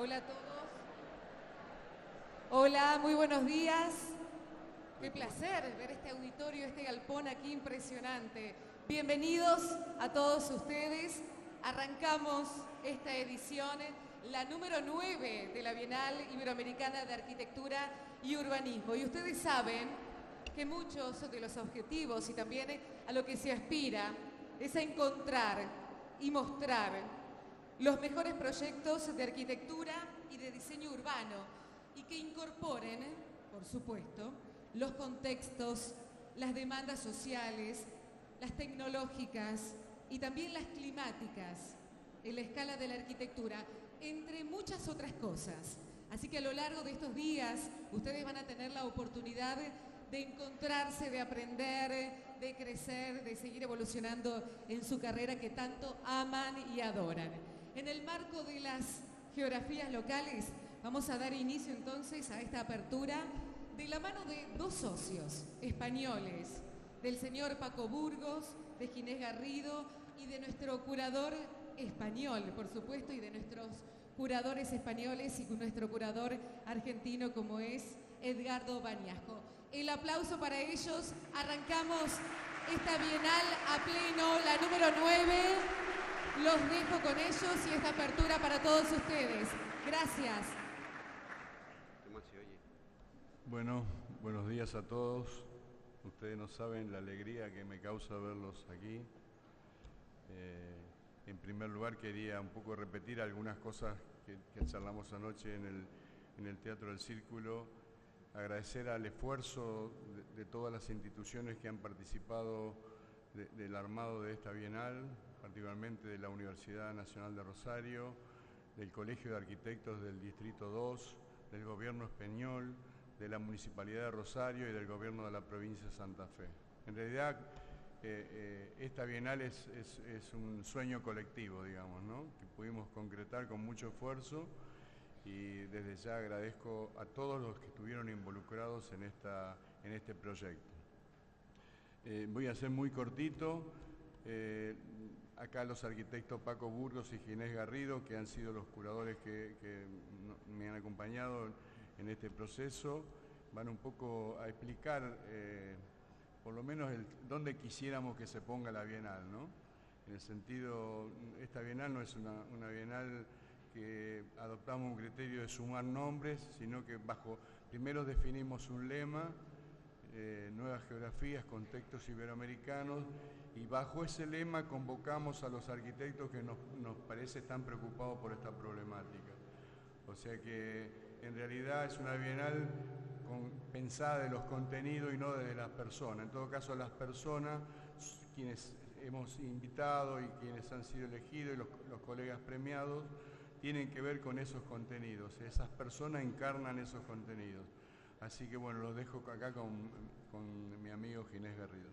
Hola a todos. Hola, muy buenos días. Qué placer ver este auditorio, este galpón aquí impresionante. Bienvenidos a todos ustedes. Arrancamos esta edición, la número 9 de la Bienal Iberoamericana de Arquitectura y Urbanismo. Y ustedes saben que muchos de los objetivos y también a lo que se aspira es a encontrar y mostrar los mejores proyectos de arquitectura y de diseño urbano y que incorporen, por supuesto, los contextos, las demandas sociales, las tecnológicas y también las climáticas en la escala de la arquitectura, entre muchas otras cosas. Así que a lo largo de estos días ustedes van a tener la oportunidad de encontrarse, de aprender, de crecer, de seguir evolucionando en su carrera que tanto aman y adoran. En el marco de las geografías locales, vamos a dar inicio entonces a esta apertura de la mano de dos socios españoles, del señor Paco Burgos, de Ginés Garrido y de nuestro curador español, por supuesto, y de nuestros curadores españoles y nuestro curador argentino como es Edgardo Bañasco. El aplauso para ellos. Arrancamos esta Bienal a pleno, la número 9. Los dejo con ellos y esta apertura para todos ustedes. Gracias. Bueno, buenos días a todos. Ustedes no saben la alegría que me causa verlos aquí. En primer lugar, quería un poco repetir algunas cosas que charlamos anoche en el Teatro del Círculo. Agradecer al esfuerzo de todas las instituciones que han participado del armado de esta Bienal, particularmente de la Universidad Nacional de Rosario, del Colegio de Arquitectos del Distrito 2, del Gobierno español, de la Municipalidad de Rosario y del Gobierno de la Provincia de Santa Fe. En realidad, esta Bienal es un sueño colectivo, digamos, ¿no? Que pudimos concretar con mucho esfuerzo y desde ya agradezco a todos los que estuvieron involucrados en este proyecto. Voy a ser muy cortito. Acá los arquitectos Paco Burgos y Ginés Garrido, que han sido los curadores que me han acompañado en este proceso, van un poco a explicar por lo menos dónde quisiéramos que se ponga la Bienal, ¿no? En el sentido, esta Bienal no es una Bienal que adoptamos un criterio de sumar nombres, sino que primero definimos un lema, nuevas geografías, contextos iberoamericanos, y bajo ese lema convocamos a los arquitectos que nos parece están preocupados por esta problemática. O sea que en realidad es una Bienal pensada de los contenidos y no de las personas. En todo caso, las personas, quienes hemos invitado y quienes han sido elegidos y los colegas premiados, tienen que ver con esos contenidos. Esas personas encarnan esos contenidos. Así que bueno, los dejo acá con mi amigo Ginés Garrido.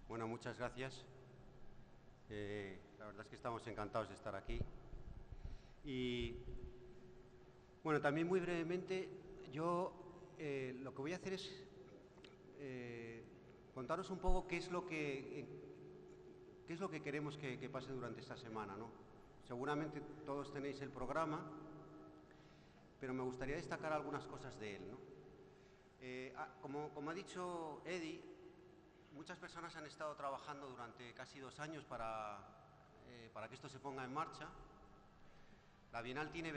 Bueno, muchas gracias. La verdad es que estamos encantados de estar aquí. Y bueno, también muy brevemente, yo lo que voy a hacer es contaros un poco qué es lo que queremos que pase durante esta semana, ¿no? Seguramente todos tenéis el programa, pero me gustaría destacar algunas cosas de él, ¿no? Como ha dicho Eddie, muchas personas han estado trabajando durante casi 2 años para que esto se ponga en marcha. La Bienal tiene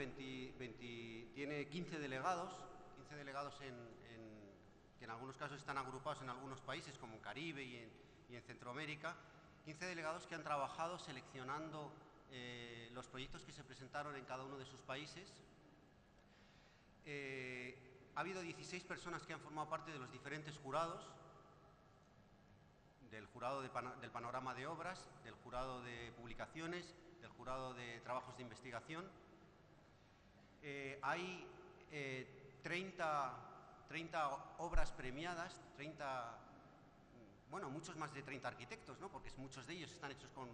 15 delegados, que en algunos casos están agrupados en algunos países, como en Caribe y en Centroamérica. 15 delegados que han trabajado seleccionando los proyectos que se presentaron en cada uno de sus países. Ha habido 16 personas que han formado parte de los diferentes jurados, del jurado del panorama de obras, del jurado de publicaciones, del jurado de trabajos de investigación. Hay 30 obras premiadas, muchos más de 30 arquitectos, ¿no? Porque muchos de ellos están hechos por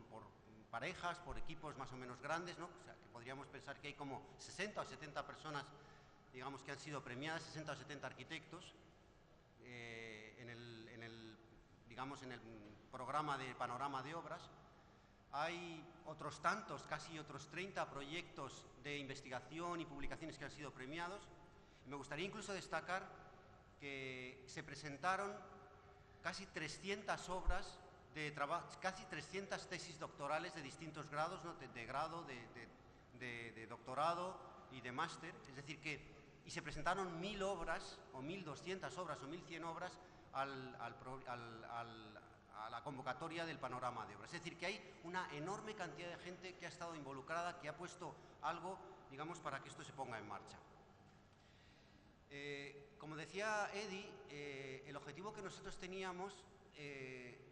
parejas, por equipos más o menos grandes, ¿no? O sea, que podríamos pensar que hay como 60 o 70 personas, digamos, que han sido premiadas, 60 o 70 arquitectos, en el programa de panorama de obras. Hay otros tantos, casi otros 30 proyectos de investigación y publicaciones que han sido premiados. Me gustaría incluso destacar que se presentaron casi 300 obras de trabajo, casi 300 tesis doctorales de distintos grados, ¿no? de grado, de doctorado y de máster, es decir y se presentaron 1000 obras, o 1200 obras, o 1100 obras a la convocatoria del panorama de obras. Es decir, que hay una enorme cantidad de gente que ha estado involucrada, que ha puesto algo, digamos, para que esto se ponga en marcha. Como decía Eddie, el objetivo que nosotros teníamos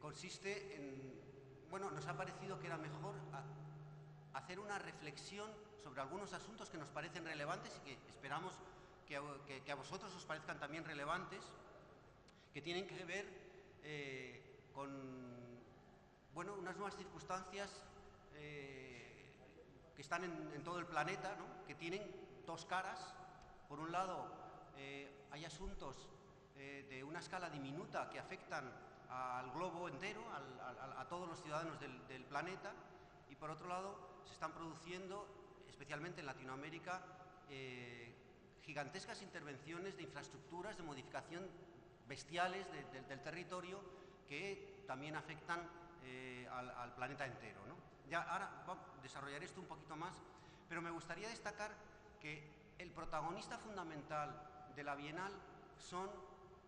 consiste en, bueno, nos ha parecido que era mejor hacer una reflexión sobre algunos asuntos que nos parecen relevantes y que esperamos que a vosotros os parezcan también relevantes, que tienen que ver con, bueno, unas nuevas circunstancias que están en todo el planeta, ¿no? Que tienen dos caras. Por un lado, hay asuntos de una escala diminuta que afectan al globo entero, a todos los ciudadanos del planeta, y por otro lado se están produciendo, especialmente en Latinoamérica, gigantescas intervenciones de infraestructuras de modificación bestiales del territorio que también afectan al planeta entero, ¿no? Ya ahora desarrollaré esto un poquito más, pero me gustaría destacar que el protagonista fundamental de la Bienal son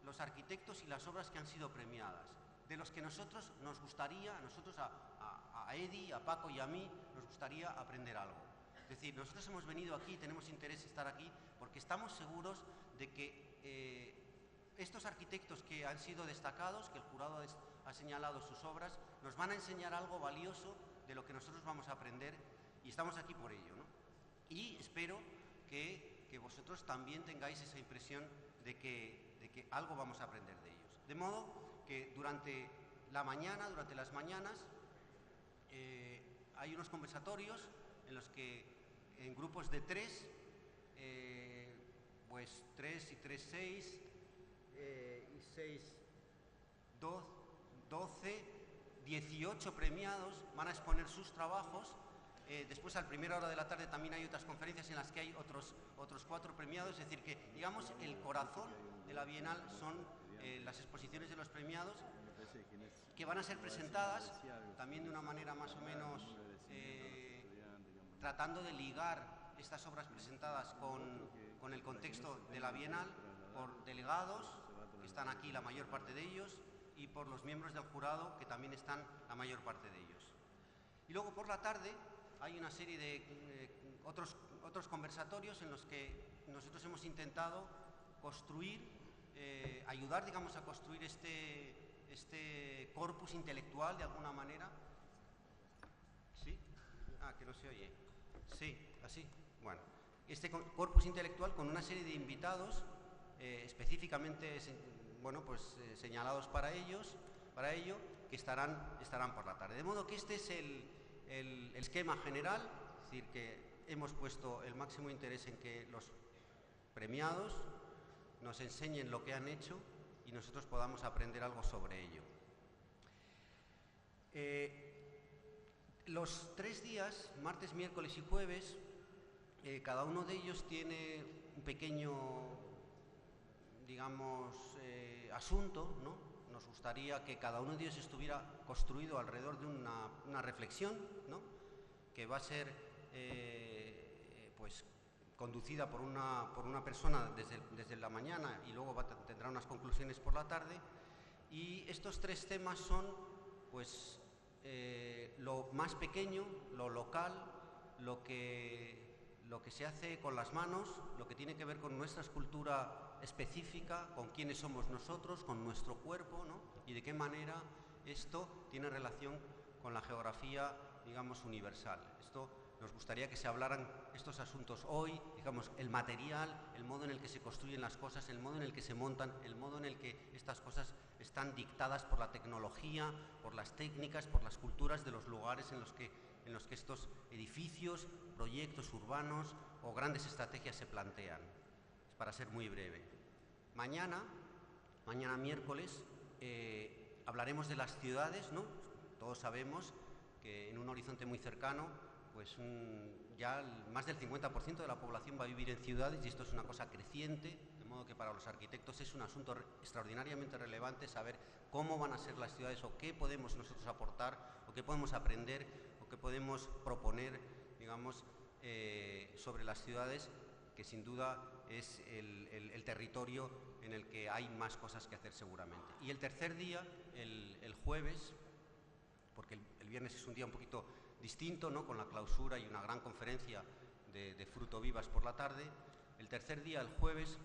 los arquitectos y las obras que han sido premiadas, de los que nosotros nos gustaría, a Eddie, a Paco y a mí, nos gustaría aprender algo. Es decir, nosotros hemos venido aquí, tenemos interés en estar aquí, porque estamos seguros de que estos arquitectos que han sido destacados, que el jurado ha señalado sus obras, nos van a enseñar algo valioso de lo que nosotros vamos a aprender, y estamos aquí por ello, ¿no? Y espero que vosotros también tengáis esa impresión de que algo vamos a aprender de ellos. De modo que durante las mañanas, hay unos conversatorios en los que en grupos de 3, pues 3 y 3, 6, y 6, 12, 18 premiados van a exponer sus trabajos. Después, a la primera hora de la tarde, también hay otras conferencias en las que hay otros 4 premiados. Es decir, que, digamos, el corazón de la Bienal son las exposiciones de los premiados, que van a ser presentadas también de una manera más o menos tratando de ligar estas obras presentadas con el contexto de la Bienal, por delegados, que están aquí la mayor parte de ellos, y por los miembros del jurado, que también están la mayor parte de ellos. Y luego por la tarde hay una serie de otros conversatorios en los que nosotros hemos intentado construir, ayudar, digamos, a construir este corpus intelectual de alguna manera. ¿Sí? Ah, que no se oye. Sí, así. Bueno, este corpus intelectual con una serie de invitados específicamente, bueno, pues señalados para ello, que estarán por la tarde. De modo que este es el esquema general, es decir, que hemos puesto el máximo interés en que los premiados nos enseñen lo que han hecho y nosotros podamos aprender algo sobre ello. Los 3 días, martes, miércoles y jueves, cada uno de ellos tiene un pequeño, digamos, asunto, ¿no? Nos gustaría que cada uno de ellos estuviera construido alrededor de una reflexión, ¿no? Que va a ser pues conducida por una persona desde la mañana, y luego tendrá unas conclusiones por la tarde. Y estos 3 temas son, pues, lo más pequeño, lo local, lo que se hace con las manos, lo que tiene que ver con nuestra escultura específica, con quiénes somos nosotros, con nuestro cuerpo, ¿no? Y de qué manera esto tiene relación con la geografía, digamos, universal. Nos gustaría que se hablaran estos asuntos hoy, digamos, el material, el modo en el que se construyen las cosas, el modo en el que se montan, el modo en el que estas cosas están dictadas por la tecnología, por las técnicas, por las culturas de los lugares en los que estos edificios, proyectos urbanos o grandes estrategias se plantean. Es para ser muy breve. Mañana miércoles, hablaremos de las ciudades, ¿no? Todos sabemos que que en un horizonte muy cercano pues ya más del 50% de la población va a vivir en ciudades, y esto es una cosa creciente, de modo que para los arquitectos es un asunto extraordinariamente relevante saber cómo van a ser las ciudades, o qué podemos nosotros aportar, o qué podemos aprender, o qué podemos proponer, digamos, sobre las ciudades, que sin duda es el territorio en el que hay más cosas que hacer seguramente. Y el tercer día, el jueves, porque el viernes es un día un poquito distinto, ¿no?, con la clausura y una gran conferencia de Fruto Vivas por la tarde. El tercer día, el jueves,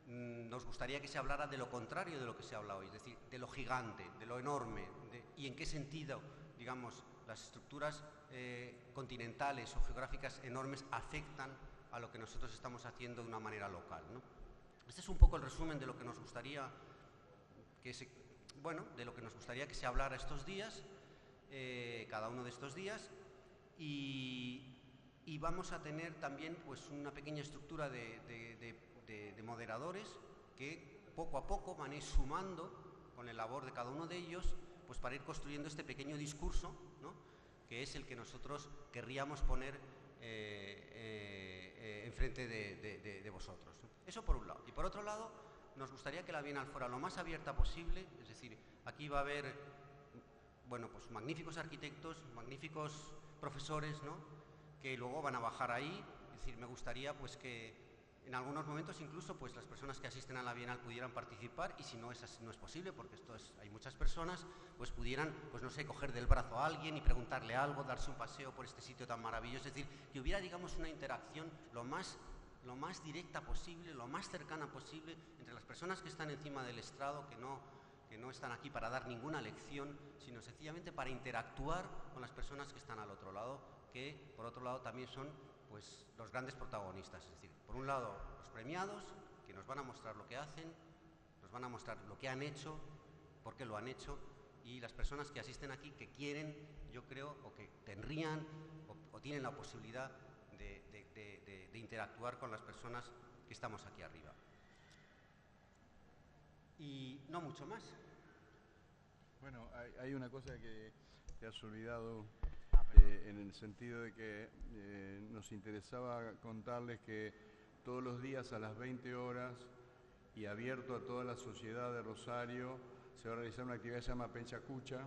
nos gustaría que se hablara de lo contrario de lo que se habla hoy, es decir, de lo gigante, de lo enorme, y en qué sentido, digamos, las estructuras continentales o geográficas enormes afectan a lo que nosotros estamos haciendo de una manera local, ¿no? Este es un poco el resumen de lo que nos gustaría que se hablara estos días, cada uno de estos días, y vamos a tener también pues una pequeña estructura de moderadores que poco a poco van a ir sumando con el labor de cada uno de ellos, pues para ir construyendo este pequeño discurso, ¿no?, que es el que nosotros querríamos poner enfrente de vosotros. Eso por un lado. Y por otro lado, nos gustaría que la Bienal fuera lo más abierta posible, es decir, aquí va a haber, bueno, pues magníficos arquitectos, magníficos profesores, ¿no?, que luego van a bajar ahí. Es decir, me gustaría pues que en algunos momentos incluso pues las personas que asisten a la Bienal pudieran participar, y si no es posible, porque hay muchas personas, pues pudieran, pues no sé, coger del brazo a alguien y preguntarle algo, darse un paseo por este sitio tan maravilloso. Es decir, que hubiera, digamos, una interacción lo más directa posible, lo más cercana posible entre las personas que están encima del estrado, que no están aquí para dar ninguna lección, sino sencillamente para interactuar con las personas que están al otro lado, que por otro lado también son pues los grandes protagonistas. Es decir, por un lado los premiados, que nos van a mostrar lo que hacen, nos van a mostrar lo que han hecho, por qué lo han hecho, y las personas que asisten aquí, que quieren, yo creo, o que tendrían o tienen la posibilidad de interactuar con las personas que estamos aquí arriba. Y no mucho más. Bueno, hay una cosa que te has olvidado, en el sentido de que nos interesaba contarles que todos los días a las 20 horas y abierto a toda la sociedad de Rosario se va a realizar una actividad que se llama Penchacucha,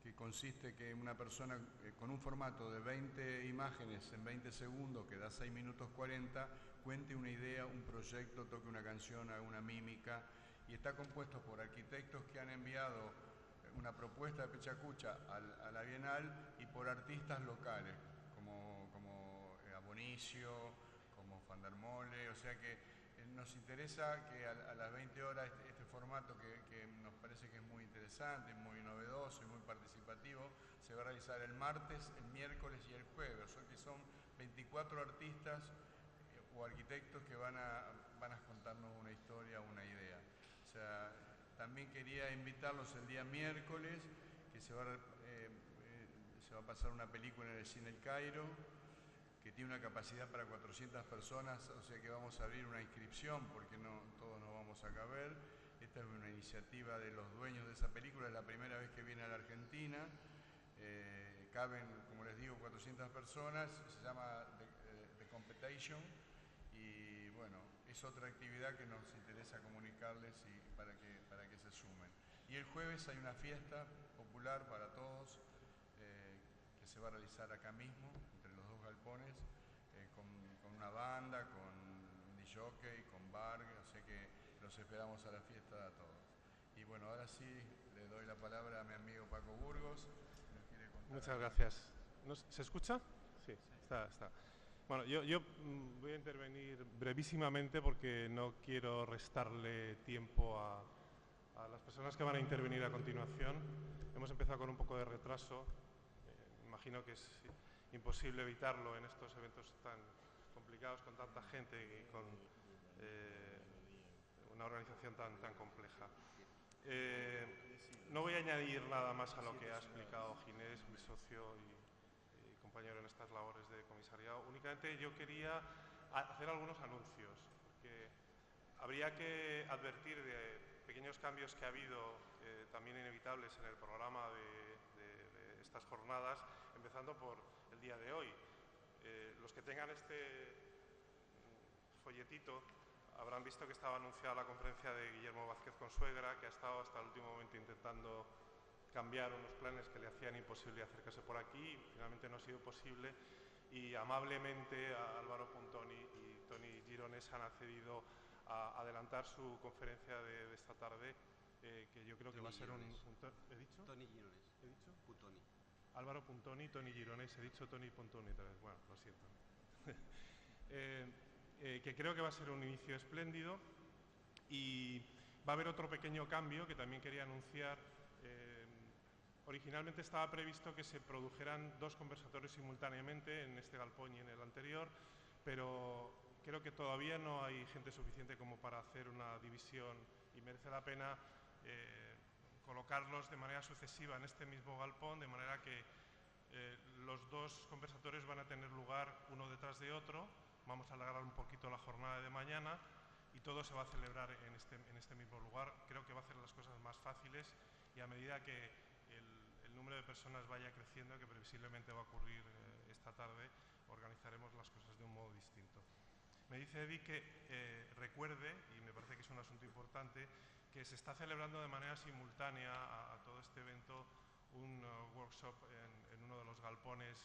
que consiste que una persona con un formato de 20 imágenes en 20 segundos, que da 6 minutos 40, cuente una idea, un proyecto, toque una canción, haga una mímica, y está compuesto por arquitectos que han enviado una propuesta de Penchacucha a la Bienal, y por artistas locales, como Abonicio, como Fandermole. O sea que nos interesa que a las 20 horas este formato que nos parece que es muy interesante, muy novedoso y muy participativo, se va a realizar el martes, el miércoles y el jueves. O sea que son 24 artistas o arquitectos que van a contarnos una historia, una idea. O sea, también quería invitarlos el día miércoles, que se va a pasar una película en el Cine El Cairo, que tiene una capacidad para 400 personas, o sea que vamos a abrir una inscripción porque no todos nos vamos a caber. Esta es una iniciativa de los dueños de esa película, es la primera vez que viene a la Argentina. Caben, como les digo, 400 personas, se llama The Competition, y bueno, es otra actividad que nos interesa comunicarles y para que se sumen. Y el jueves hay una fiesta popular para todos, que se va a realizar acá mismo, entre los dos galpones, con una banda, con un disjockey, con bar, o sea que los esperamos a la fiesta a todos. Y bueno, ahora sí le doy la palabra a mi amigo Paco Burgos. Muchas gracias. ¿Se escucha? Sí, está. Bueno, yo voy a intervenir brevísimamente porque no quiero restarle tiempo a las personas que van a intervenir a continuación. Hemos empezado con un poco de retraso. Imagino que es imposible evitarlo en estos eventos tan complicados, con tanta gente y con una organización tan compleja. No voy a añadir nada más a lo que ha explicado Ginés, mi socio y compañero en estas labores de comisariado. Únicamente yo quería hacer algunos anuncios, porque habría que advertir de pequeños cambios que ha habido, también inevitables, en el programa de estas jornadas, empezando por el día de hoy. Los que tengan este folletito habrán visto que estaba anunciada la conferencia de Guillermo Vázquez Consuegra, que ha estado hasta el último momento intentando cambiar unos planes que le hacían imposible acercarse por aquí, y finalmente no ha sido posible, y amablemente a Álvaro Puntoni y Toni Gironès han accedido a adelantar su conferencia de esta tarde, que yo creo que va a ser un ¿he dicho? Toni Gironès. ¿He dicho? Puntoni. Álvaro Puntoni, Toni Gironès, he dicho Toni Puntoni otra vez, bueno, lo siento. Que creo que va a ser un inicio espléndido, y va a haber otro pequeño cambio que también quería anunciar. Originalmente estaba previsto que se produjeran 2 conversatorios simultáneamente en este galpón y en el anterior, pero creo que todavía no hay gente suficiente como para hacer una división, y merece la pena colocarlos de manera sucesiva en este mismo galpón, de manera que los 2 conversatorios van a tener lugar uno detrás de otro. Vamos a alargar un poquito la jornada de mañana y todo se va a celebrar en este mismo lugar. Creo que va a hacer las cosas más fáciles, y a medida que el número de personas vaya creciendo, que previsiblemente va a ocurrir esta tarde, organizaremos las cosas de un modo distinto. Me dice Eddie que recuerde, y me parece que es un asunto importante, que se está celebrando de manera simultánea a todo este evento un workshop en uno de los galpones.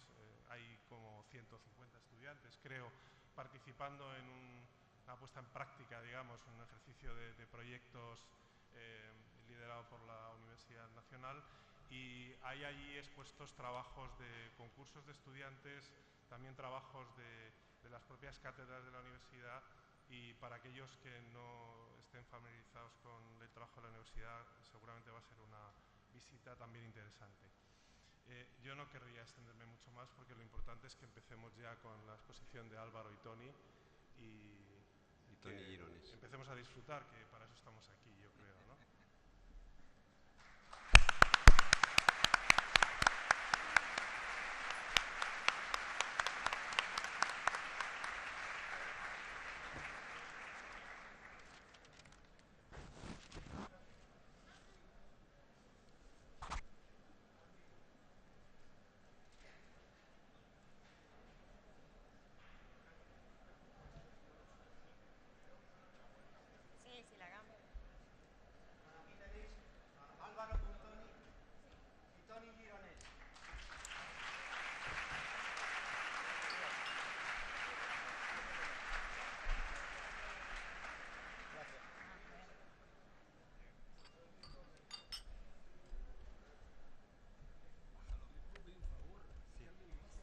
Hay como 150 estudiantes, creo, participando en una puesta en práctica, digamos, un ejercicio de proyectos liderado por la Universidad Nacional, y hay allí expuestos trabajos de concursos de estudiantes, también trabajos de las propias cátedras de la universidad, y para aquellos que no estén familiarizados con el trabajo de la universidad, seguramente va a ser una visita también interesante. Yo no querría extenderme mucho más, porque lo importante es que empecemos ya con la exposición de Álvaro y Toni, y Toni Gironès. empecemos a disfrutar, que para eso estamos aquí, yo creo, ¿no? Sí, sí, la gamba. Aquí tenéis a Álvaro Puntoni y Toni Gironès.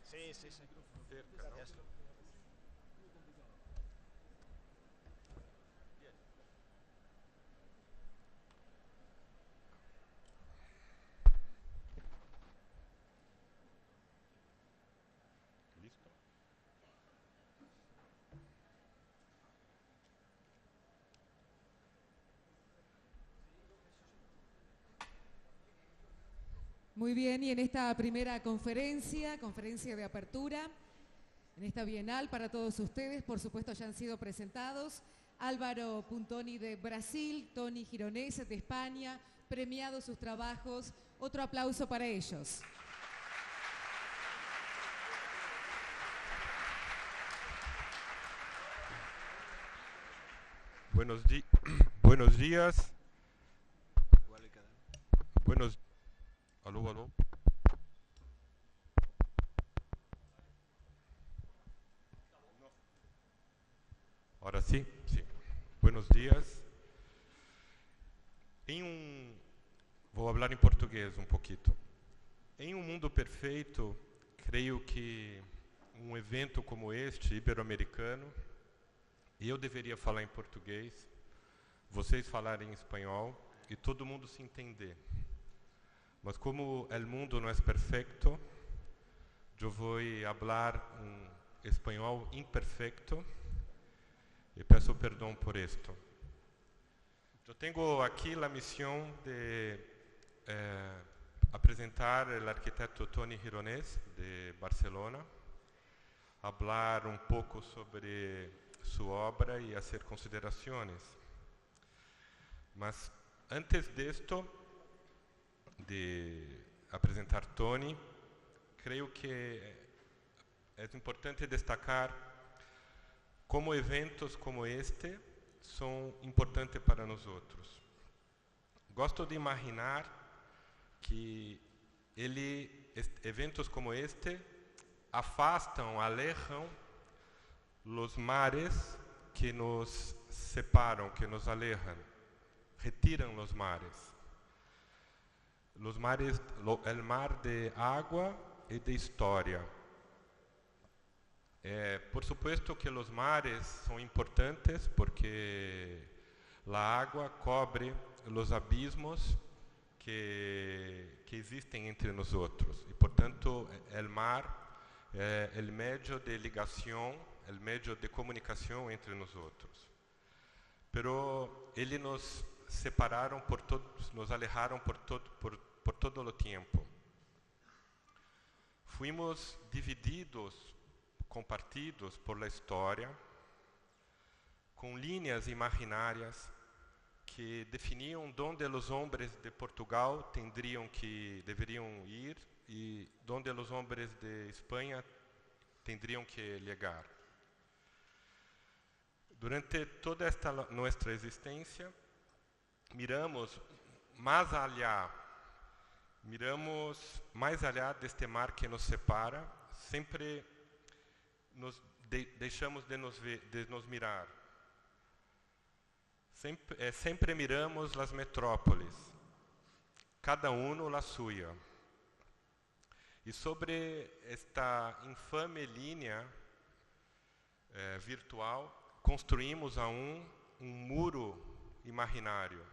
Sí, sí, sí. Gracias. ¿Listo? Muy bien, y en esta primera conferencia de apertura, en esta bienal para todos ustedes, por supuesto ya han sido presentados Álvaro Puntoni de Brasil, Toni Gironès de España, premiados sus trabajos. Otro aplauso para ellos. Buenos días. Aló, aló. Ahora sí, sí. Buenos días. Vou hablar em português um pouquinho. Em um mundo perfeito, creio que um evento como este, ibero-americano, eu deveria falar em português, vocês falarem em espanhol e todo mundo se entender. Mas como o mundo não é perfeito, eu vou falar espanhol imperfeito e peço perdão por isto. Eu tenho aqui a missão de apresentar o arquiteto Toni Gironès de Barcelona, falar um pouco sobre sua obra e fazer considerações. Mas antes disto, de apresentar Toni, creio que é importante destacar como eventos como este são importantes para nós outros. Gosto de imaginar que eventos como este afastam, alejam os mares que nos separam, que nos alejam, retiram os mares. Os mares, el mar de água e de história. Por supuesto que os mares são importantes porque a água cobre os abismos que existem entre nós outros. E, portanto, o mar é o meio de ligação, o meio de comunicação entre nós outros. Pero ele nos separaram nos alejaram por todo o tempo. Fuimos divididos, compartidos por la história, com linhas imaginárias que definiam onde os homens de Portugal deveriam ir e onde os homens de Espanha teriam que chegar. Durante toda esta nossa existência, miramos mais allá deste mar que nos separa, sempre deixamos de nos mirar. Sempre miramos as metrópoles, cada a sua. E sobre esta infame linha virtual, construímos um muro imaginário.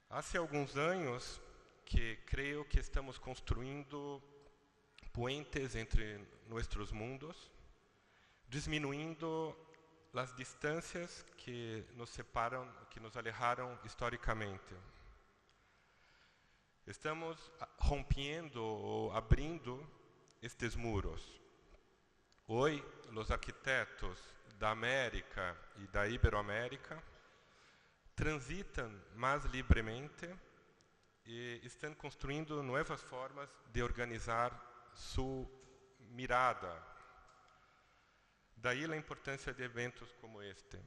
Há alguns anos que creio que estamos construindo puentes entre nossos mundos, diminuindo as distâncias que nos separam, que nos alejaram historicamente. Estamos rompendo ou abrindo estes muros. Hoje, os arquitetos da América e da Iberoamérica transitam mais livremente e estão construindo novas formas de organizar sua mirada. Daí a importância de eventos como este.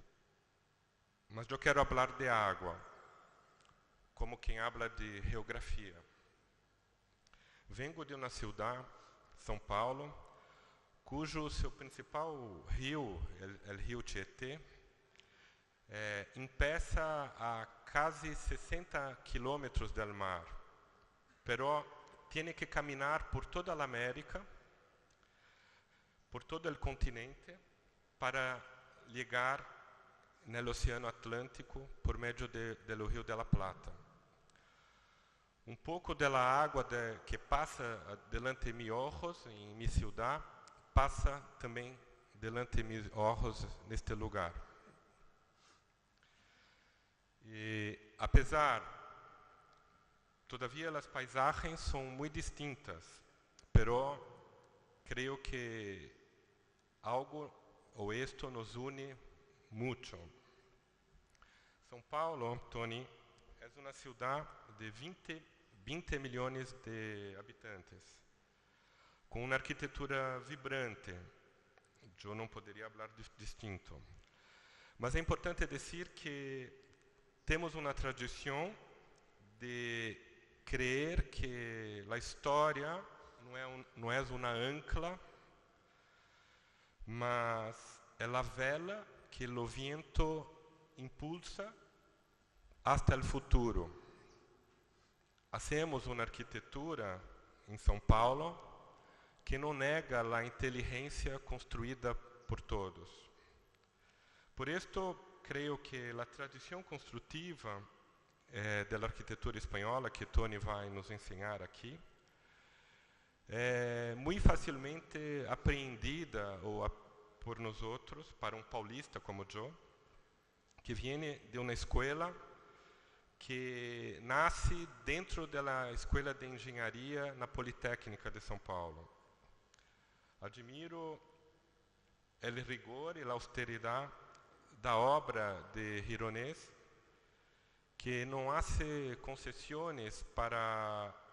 Mas eu quero falar de água, como quem habla de geografia. Vengo de uma cidade, São Paulo, cujo seu principal rio, o rio Tietê, empieza a quase 60 quilômetros do mar, pero tem que caminhar por toda a América, por todo o continente, para chegar no Oceano Atlântico por meio do Rio de la Plata. Pouco da água que passa delante de meus olhos, em minha cidade, passa também delante de meus olhos neste lugar. E, todavia as paisagens são muito distintas, pero creio que algo ou isto nos une muito. São Paulo, Tony, é uma cidade de 20 milhões de habitantes, com uma arquitetura vibrante. Eu não poderia falar distinto. Mas é importante dizer que temos uma tradição de crer que a história não é uma ancla, mas é a vela que o vento impulsa hasta o futuro. Hacemos uma arquitetura em São Paulo que não nega a inteligência construída por todos. Por isso, creio que a tradição construtiva da arquitetura espanhola, que Tony vai nos ensinar aqui, é muito facilmente apreendida por nós outros, para paulista como eu, que vem de uma escola que nasce dentro da Escola de Engenharia na Politécnica de São Paulo. Admiro o rigor e a austeridade da obra de Gironès, que não hace concessões para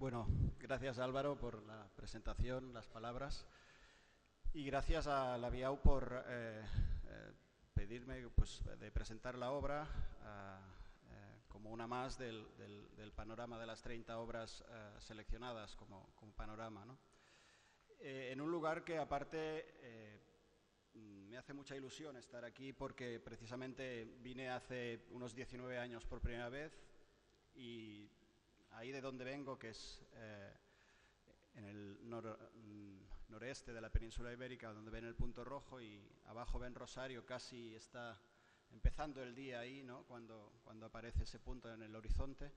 Bueno, gracias Álvaro por la presentación, las palabras, y gracias a la Biau por pedirme pues, de presentar la obra como una más del panorama de las 30 obras seleccionadas como panorama, ¿no? En un lugar que aparte me hace mucha ilusión estar aquí porque precisamente vine hace unos 19 años por primera vez y ahí de donde vengo, que es en el noreste de la península ibérica, donde ven el punto rojo y abajo ven Rosario, casi está empezando el día ahí, ¿no? Cuando aparece ese punto en el horizonte,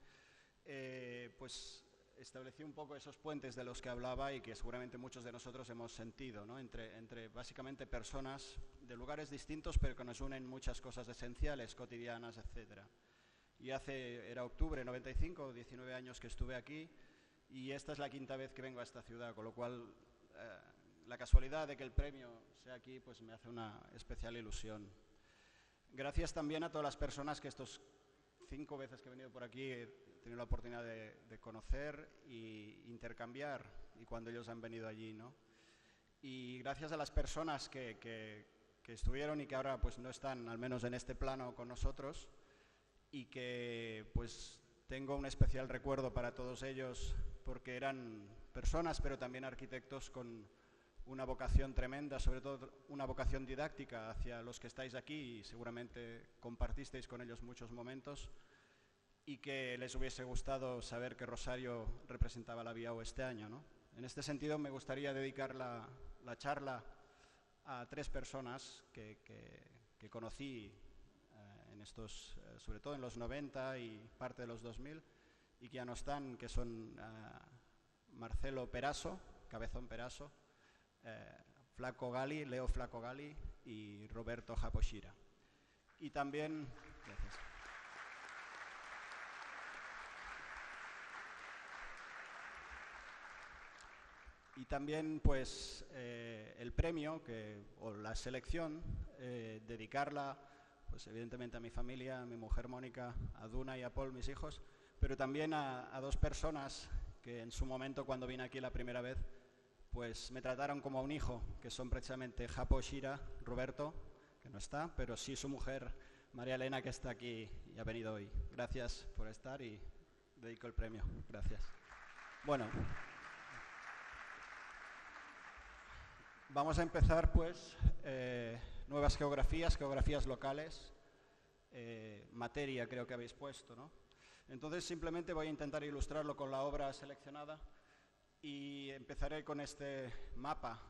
pues establecí un poco esos puentes de los que hablaba y que seguramente muchos de nosotros hemos sentido, ¿no? Entre básicamente personas de lugares distintos, pero que nos unen muchas cosas esenciales, cotidianas, etcétera. Y era octubre 95, 19 años que estuve aquí, y esta es la quinta vez que vengo a esta ciudad, con lo cual la casualidad de que el premio sea aquí pues me hace una especial ilusión. Gracias también a todas las personas que estos 5 veces que he venido por aquí he tenido la oportunidad de conocer e intercambiar, y cuando ellos han venido allí, ¿no? Y gracias a las personas que estuvieron y que ahora pues no están, al menos en este plano, con nosotros, y que pues tengo un especial recuerdo para todos ellos porque eran personas pero también arquitectos con una vocación tremenda, sobre todo una vocación didáctica hacia los que estáis aquí y seguramente compartisteis con ellos muchos momentos, y que les hubiese gustado saber que Rosario representaba la Biau este año, ¿no? En este sentido me gustaría dedicar la charla a 3 personas que conocí en estos, sobre todo en los 90 y parte de los 2000, y que ya no están, que son Marcelo Peraso, Cabezón Peraso, Flaco Gali, Leo Flaco Gali y Roberto Japoshira. Y también... Gracias. Y también, pues, el premio o la selección, dedicarla, pues, evidentemente a mi familia, a mi mujer Mónica, a Duna y a Paul, mis hijos, pero también a 2 personas que en su momento, cuando vine aquí la primera vez, pues me trataron como a un hijo, que son precisamente Japo Shira, Roberto, que no está, pero sí su mujer, María Elena, que está aquí y ha venido hoy. Gracias por estar y dedico el premio. Gracias. Bueno. Vamos a empezar, pues, nuevas geografías locales, materia creo que habéis puesto, ¿no? Entonces simplemente voy a intentar ilustrarlo con la obra seleccionada y empezaré con este mapa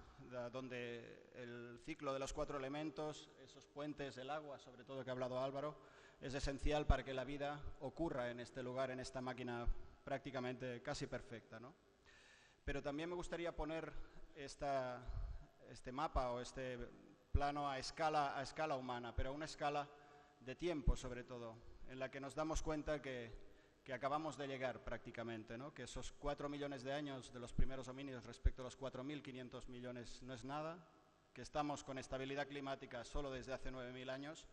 donde el ciclo de los 4 elementos, esos puentes, el agua, sobre todo que ha hablado Álvaro, es esencial para que la vida ocurra en este lugar, en esta máquina prácticamente casi perfecta, ¿no? Pero también me gustaría poner este mapa o este plano a escala humana, pero a una escala de tiempo sobre todo, en la que nos damos cuenta que acabamos de llegar prácticamente, ¿no? Que esos 4 millones de años de los primeros homínidos respecto a los 4.500 millones no es nada, que estamos con estabilidad climática solo desde hace 9.000 años,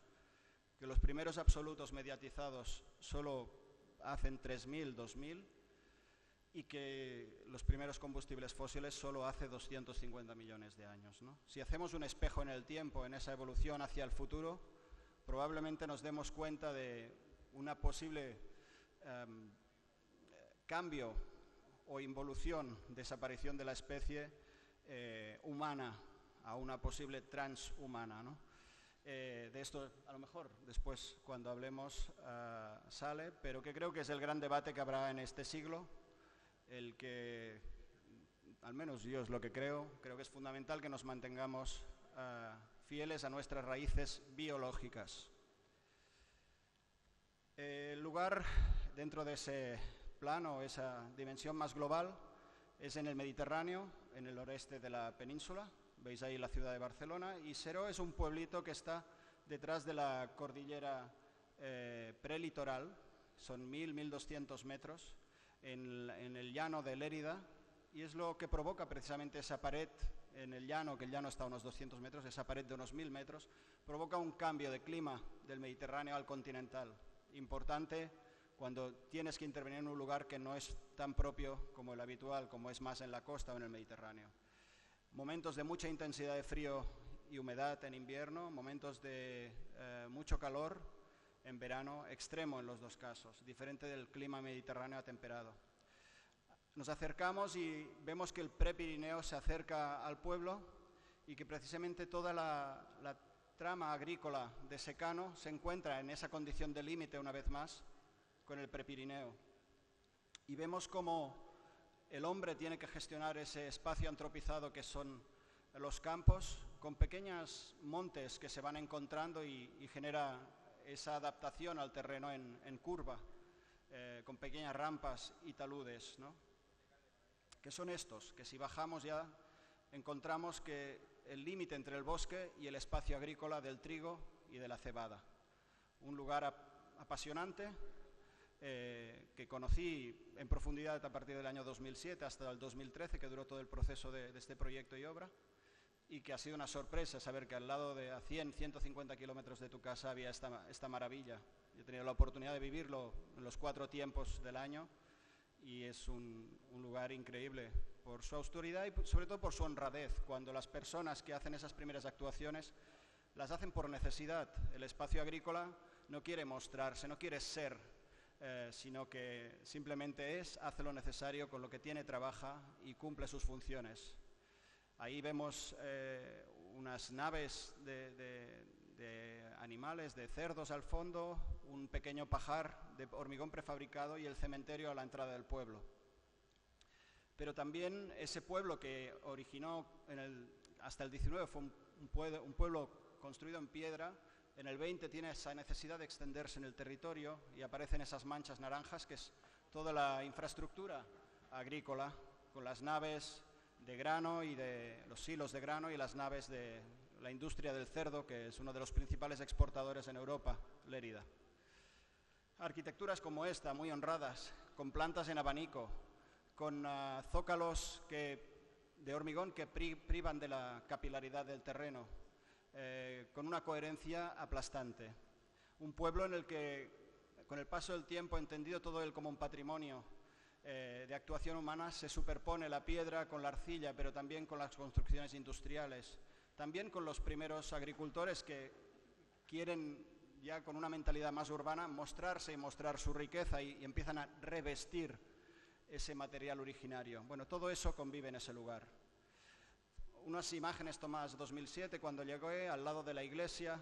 que los primeros absolutos mediatizados solo hacen 3.000, 2.000, y que los primeros combustibles fósiles solo hace 250 millones de años, ¿no? Si hacemos un espejo en el tiempo, en esa evolución hacia el futuro, probablemente nos demos cuenta de una posible cambio o involución, desaparición de la especie humana a una posible transhumana, ¿no? De esto a lo mejor después cuando hablemos sale, pero que creo que es el gran debate que habrá en este siglo, el que, al menos yo es lo que creo que es fundamental que nos mantengamos fieles a nuestras raíces biológicas. El lugar dentro de ese plano, esa dimensión más global, es en el Mediterráneo, en el noreste de la península. Veis ahí la ciudad de Barcelona, y Seró es un pueblito que está detrás de la cordillera prelitoral, son 1.200 metros, en el llano de Lérida, y es lo que provoca precisamente esa pared en el llano, que el llano está a unos 200 metros, esa pared de unos 1.000 metros, provoca un cambio de clima del Mediterráneo al continental, importante cuando tienes que intervenir en un lugar que no es tan propio como el habitual, como es más en la costa o en el Mediterráneo. Momentos de mucha intensidad de frío y humedad en invierno, momentos de mucho calor en verano, extremo en los dos casos, diferente del clima mediterráneo atemperado. Nos acercamos y vemos que el Prepirineo se acerca al pueblo y que precisamente toda la trama agrícola de secano se encuentra en esa condición de límite una vez más con el Prepirineo. Y vemos cómo el hombre tiene que gestionar ese espacio antropizado que son los campos, con pequeños montes que se van encontrando y genera esa adaptación al terreno en curva, con pequeñas rampas y taludes, ¿no? Que son estos, que si bajamos ya encontramos que el límite entre el bosque y el espacio agrícola del trigo y de la cebada. Un lugar apasionante que conocí en profundidad a partir del año 2007 hasta el 2013, que duró todo el proceso de este proyecto y obra, y que ha sido una sorpresa saber que al lado de a 100, 150 kilómetros de tu casa había esta maravilla. Yo he tenido la oportunidad de vivirlo en los 4 tiempos del año y es un lugar increíble por su austeridad y sobre todo por su honradez, cuando las personas que hacen esas primeras actuaciones las hacen por necesidad. El espacio agrícola no quiere mostrarse, no quiere ser, sino que simplemente hace lo necesario con lo que tiene, trabaja y cumple sus funciones. Ahí vemos unas naves de animales, de cerdos al fondo, un pequeño pajar de hormigón prefabricado y el cementerio a la entrada del pueblo. Pero también ese pueblo que originó hasta el 19 fue un pueblo construido en piedra, en el 20 tiene esa necesidad de extenderse en el territorio y aparecen esas manchas naranjas, que es toda la infraestructura agrícola, con las naves de grano y de los silos de grano y las naves de la industria del cerdo, que es uno de los principales exportadores en Europa, Lérida. Arquitecturas como esta, muy honradas, con plantas en abanico, con zócalos de hormigón que privan de la capilaridad del terreno, con una coherencia aplastante. Un pueblo en el que, con el paso del tiempo, entendido todo él como un patrimonio de actuación humana, se superpone la piedra con la arcilla, pero también con las construcciones industriales, también con los primeros agricultores que quieren, ya con una mentalidad más urbana, mostrarse y mostrar su riqueza y empiezan a revestir ese material originario. Bueno, todo eso convive en ese lugar. Unas imágenes tomadas en 2007 cuando llegué al lado de la iglesia,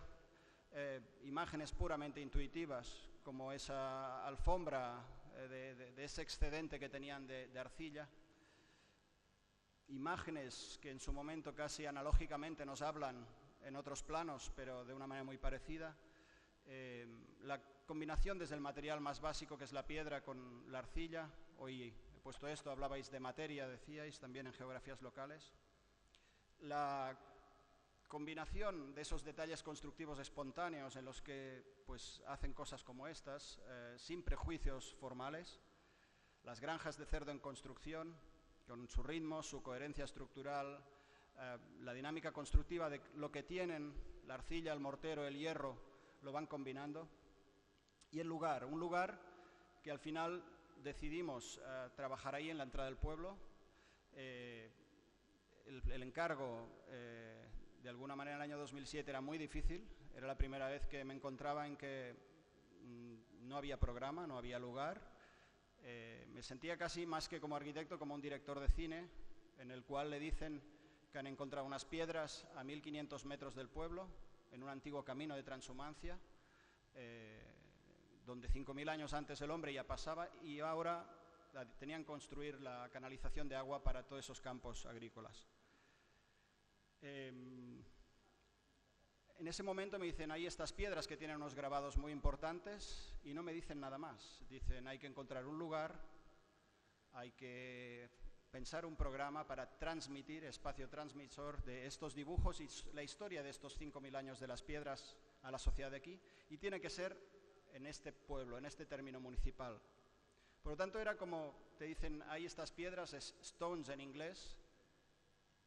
imágenes puramente intuitivas, como esa alfombra de ese excedente que tenían de arcilla. Imágenes que en su momento casi analógicamente nos hablan en otros planos, pero de una manera muy parecida. La combinación desde el material más básico, que es la piedra, con la arcilla. Hoy he puesto esto, hablabais de materia, decíais, también en geografías locales. La combinación de esos detalles constructivos espontáneos en los que pues, hacen cosas como estas, sin prejuicios formales. Las granjas de cerdo en construcción, con su ritmo, su coherencia estructural, la dinámica constructiva de lo que tienen, la arcilla, el mortero, el hierro, lo van combinando. Y el lugar, un lugar que al final decidimos trabajar ahí en la entrada del pueblo. El encargo, de alguna manera, en el año 2007 era muy difícil. Era la primera vez que me encontraba en que no había programa, no había lugar. Me sentía casi más que como arquitecto, como un director de cine, en el cual le dicen que han encontrado unas piedras a 1500 metros del pueblo, en un antiguo camino de transhumancia, donde 5000 años antes el hombre ya pasaba y ahora tenían que construir la canalización de agua para todos esos campos agrícolas. En ese momento me dicen, hay estas piedras que tienen unos grabados muy importantes y no me dicen nada más. Dicen, hay que encontrar un lugar, hay que pensar un programa para transmitir, espacio transmisor de estos dibujos y la historia de estos 5000 años de las piedras a la sociedad de aquí, y tiene que ser en este pueblo, en este término municipal. Por lo tanto, era como, te dicen, hay estas piedras, es stones en inglés,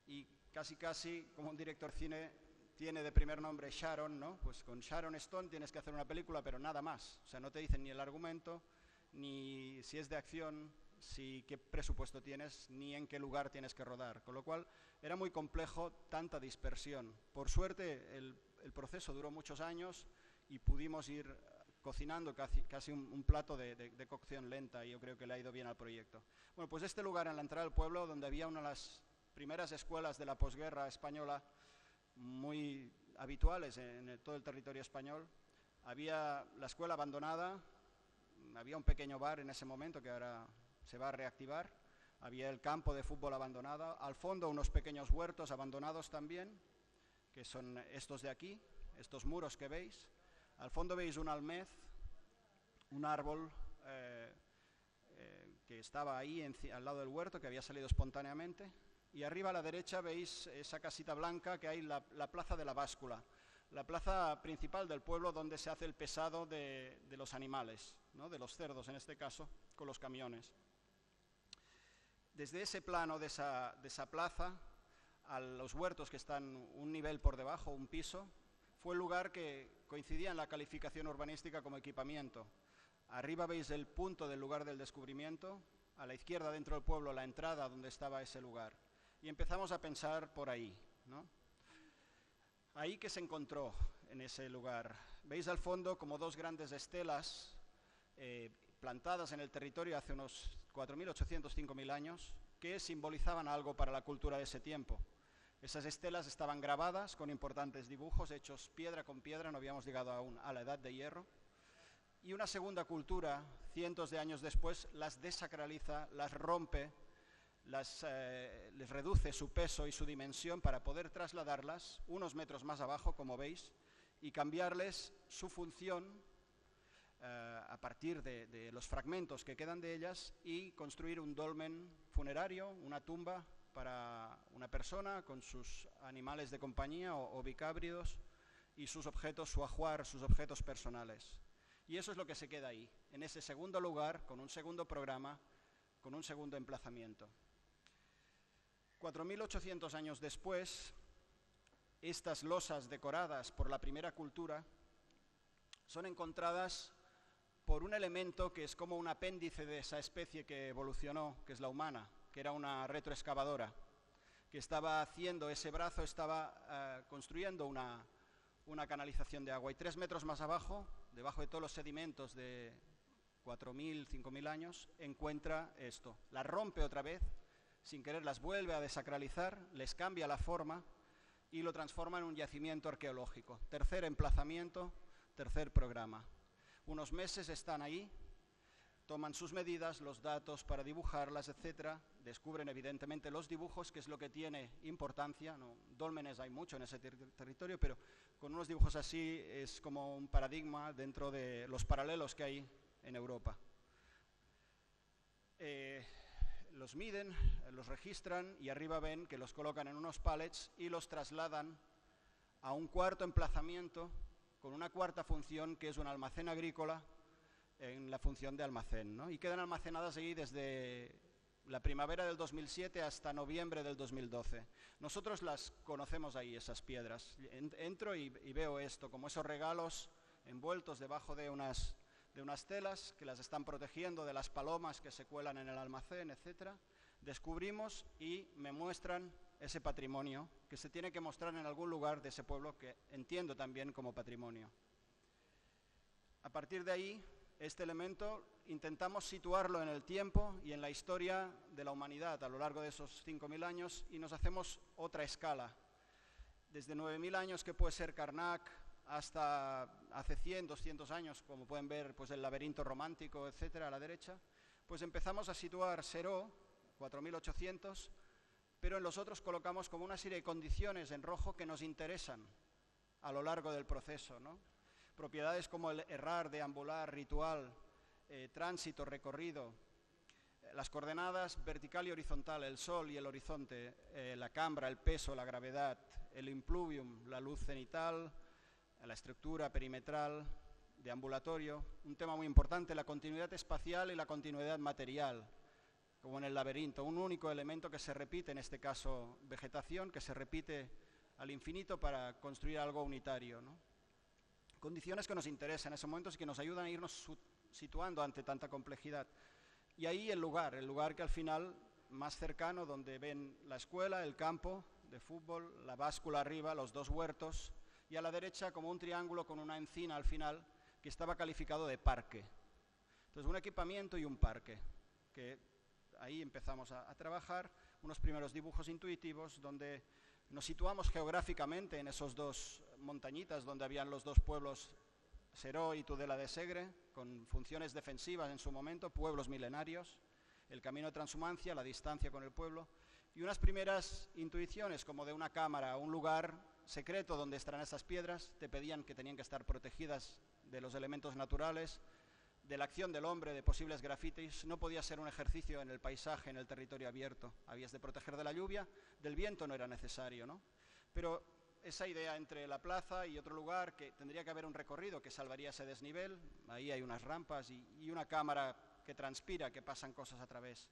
y casi como un director cine tiene de primer nombre Sharon, ¿no? Pues con Sharon Stone tienes que hacer una película, pero nada más. O sea, no te dicen ni el argumento, ni si es de acción, qué presupuesto tienes, ni en qué lugar tienes que rodar. Con lo cual era muy complejo tanta dispersión. Por suerte el proceso duró muchos años y pudimos ir cocinando casi un plato de cocción lenta, y yo creo que le ha ido bien al proyecto. Bueno, pues este lugar, en la entrada del pueblo, donde había una de las primeras escuelas de la posguerra española, muy habituales en todo el territorio español, había la escuela abandonada, había un pequeño bar en ese momento que ahora se va a reactivar, había el campo de fútbol abandonado, al fondo unos pequeños huertos abandonados también, que son estos de aquí, estos muros que veis. Al fondo veis un almez, un árbol que estaba ahí al lado del huerto, que había salido espontáneamente. Y arriba a la derecha veis esa casita blanca que hay, la plaza de la báscula, la plaza principal del pueblo donde se hace el pesado de los animales, ¿no? De los cerdos en este caso, con los camiones. Desde ese plano de esa plaza a los huertos que están un nivel por debajo, un piso, fue el lugar que coincidía en la calificación urbanística como equipamiento. Arriba veis el punto del lugar del descubrimiento, a la izquierda dentro del pueblo la entrada donde estaba ese lugar. Y empezamos a pensar por ahí, ¿no? Ahí que se encontró en ese lugar. Veis al fondo como dos grandes estelas plantadas en el territorio hace unos 4.800, 5.000 años, que simbolizaban algo para la cultura de ese tiempo. Esas estelas estaban grabadas con importantes dibujos hechos piedra con piedra, no habíamos llegado aún a la edad de hierro. Y una segunda cultura, cientos de años después, las desacraliza, las rompe, les reduce su peso y su dimensión para poder trasladarlas unos metros más abajo, como veis, y cambiarles su función a partir de los fragmentos que quedan de ellas, y construir un dolmen funerario, una tumba para una persona con sus animales de compañía o bicábridos y sus objetos, su ajuar, sus objetos personales. Y eso es lo que se queda ahí, en ese segundo lugar, con un segundo programa, con un segundo emplazamiento. 4.800 años después, estas losas decoradas por la primera cultura son encontradas por un elemento que es como un apéndice de esa especie que evolucionó, que es la humana, que era una retroexcavadora, que estaba haciendo ese brazo, estaba construyendo una canalización de agua. Y 3 metros más abajo, debajo de todos los sedimentos de 4.000, 5.000 años, encuentra esto. Las rompe otra vez, sin querer las vuelve a desacralizar, les cambia la forma y lo transforma en un yacimiento arqueológico. Tercer emplazamiento, tercer programa. Unos meses están ahí, toman sus medidas, los datos para dibujarlas, etc. Descubren evidentemente los dibujos, que es lo que tiene importancia. ¿No? Dólmenes hay mucho en ese territorio, pero con unos dibujos así es como un paradigma dentro de los paralelos que hay en Europa. Los miden, los registran y arriba ven que los colocan en unos pallets y los trasladan a un cuarto emplazamiento con una cuarta función, que es un almacén agrícola en la función de almacén, ¿no? Y quedan almacenadas ahí desde la primavera del 2007 hasta noviembre del 2012. Nosotros las conocemos ahí, esas piedras. Entro y veo esto, como esos regalos envueltos debajo de unas telas que las están protegiendo de las palomas que se cuelan en el almacén, etc. Descubrimos y me muestran ese patrimonio que se tiene que mostrar en algún lugar de ese pueblo, que entiendo también como patrimonio. A partir de ahí, este elemento intentamos situarlo en el tiempo y en la historia de la humanidad a lo largo de esos 5.000 años, y nos hacemos otra escala. Desde 9.000 años, que puede ser Karnak, hasta hace 100, 200 años, como pueden ver, pues el laberinto romántico, etcétera, a la derecha, pues empezamos a situar Seró, 4.800, pero en los otros colocamos como una serie de condiciones en rojo que nos interesan a lo largo del proceso, ¿no? Propiedades como el errar, deambular, ritual, tránsito, recorrido, las coordenadas vertical y horizontal, el sol y el horizonte, la cambra, el peso, la gravedad, el impluvium, la luz cenital, la estructura perimetral, deambulatorio, un tema muy importante, la continuidad espacial y la continuidad material, como en el laberinto, un único elemento que se repite, en este caso vegetación, que se repite al infinito para construir algo unitario, ¿no? Condiciones que nos interesan en esos momentos y que nos ayudan a irnos situando ante tanta complejidad. Y ahí el lugar que al final más cercano, donde ven la escuela, el campo de fútbol, la báscula arriba, los 2 huertos, y a la derecha como un triángulo con una encina al final que estaba calificado de parque. Entonces un equipamiento y un parque, que ahí empezamos a trabajar, unos primeros dibujos intuitivos donde nos situamos geográficamente en esos 2 montañitas donde habían los 2 pueblos, Seró y Tudela de Segre, con funciones defensivas en su momento, pueblos milenarios, el camino de transhumancia, la distancia con el pueblo, y unas primeras intuiciones como de una cámara, un lugar secreto donde estarán esas piedras, te pedían que tenían que estar protegidas de los elementos naturales, de la acción del hombre, de posibles grafitis. No podía ser un ejercicio en el paisaje, en el territorio abierto, habías de proteger de la lluvia, del viento no era necesario, ¿no? Pero esa idea entre la plaza y otro lugar, que tendría que haber un recorrido que salvaría ese desnivel, ahí hay unas rampas y una cámara que transpira, que pasan cosas a través.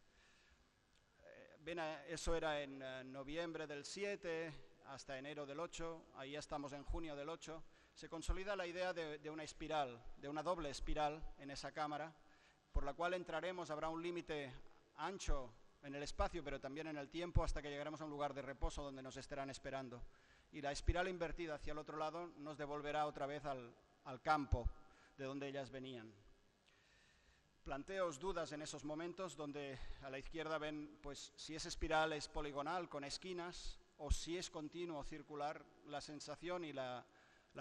Eso era en noviembre del 7 hasta enero del 8, ahí estamos en junio del 8, se consolida la idea de una espiral, de una doble espiral en esa cámara, por la cual entraremos, habrá un límite ancho en el espacio, pero también en el tiempo, hasta que llegaremos a un lugar de reposo donde nos estarán esperando. Y la espiral invertida hacia el otro lado nos devolverá otra vez al campo de donde ellas venían. Planteos dudas en esos momentos donde a la izquierda ven pues si esa espiral es poligonal con esquinas o si es continuo circular. La sensación y la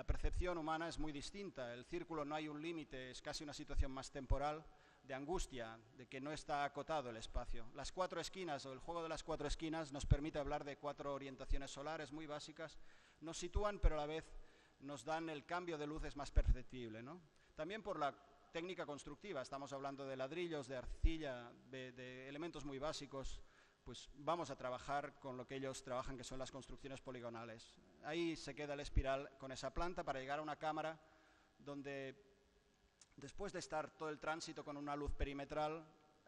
percepción humana es muy distinta. El círculo no hay un límite, es casi una situación más temporal, de angustia, de que no está acotado el espacio. Las 4 esquinas o el juego de las 4 esquinas nos permite hablar de 4 orientaciones solares muy básicas, nos sitúan pero a la vez nos dan el cambio de luces más perceptible, ¿no? También por la técnica constructiva, estamos hablando de ladrillos, de arcilla, de elementos muy básicos, pues vamos a trabajar con lo que ellos trabajan, que son las construcciones poligonales. Ahí se queda la espiral con esa planta para llegar a una cámara donde, después de estar todo el tránsito con una luz perimetral,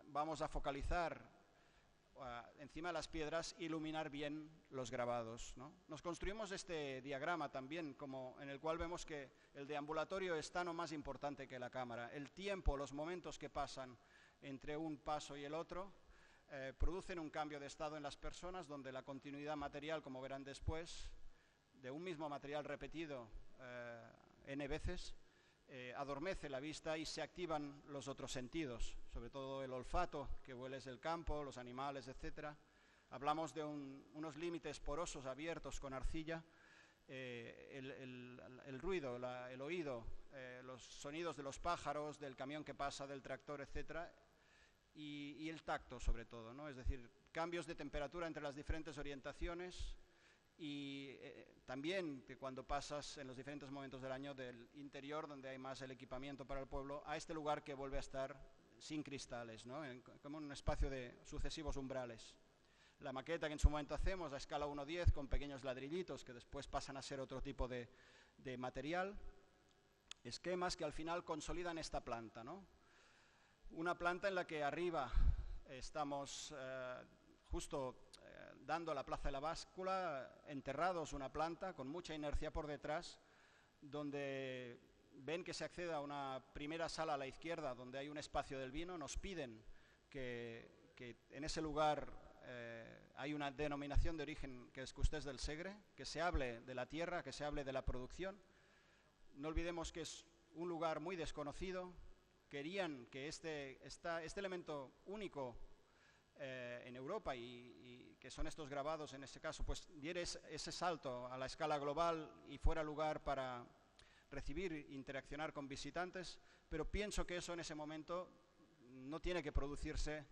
vamos a focalizar encima de las piedras, iluminar bien los grabados, ¿no? Nos construimos este diagrama también, en el cual vemos que el deambulatorio es tan o más importante que la cámara. El tiempo, los momentos que pasan entre un paso y el otro, producen un cambio de estado en las personas, donde la continuidad material, como verán después, de un mismo material repetido n veces, adormece la vista y se activan los otros sentidos, sobre todo el olfato, que hueles el campo, los animales, etc. Hablamos de unos límites porosos abiertos con arcilla, el ruido, el oído, los sonidos de los pájaros, del camión que pasa, del tractor, etc. Y el tacto, sobre todo, ¿no? Es decir, cambios de temperatura entre las diferentes orientaciones. Y también que cuando pasas en los diferentes momentos del año del interior, donde hay más el equipamiento para el pueblo, a este lugar que vuelve a estar sin cristales, ¿no? Como un espacio de sucesivos umbrales. La maqueta que en su momento hacemos a escala 1:10 con pequeños ladrillitos que después pasan a ser otro tipo de material. Esquemas que al final consolidan esta planta, ¿no? Una planta en la que arriba estamos justo dando a la plaza de la báscula, enterrados una planta con mucha inercia por detrás, donde ven que se accede a una primera sala a la izquierda, donde hay un espacio del vino. Nos piden que en ese lugar hay una denominación de origen, que es Custers del Segre, que se hable de la tierra, que se hable de la producción. No olvidemos que es un lugar muy desconocido. Querían que este elemento único en Europa y que son estos grabados en este caso, pues diera ese salto a la escala global y fuera lugar para recibir e interaccionar con visitantes, pero pienso que eso en ese momento no tiene que producirse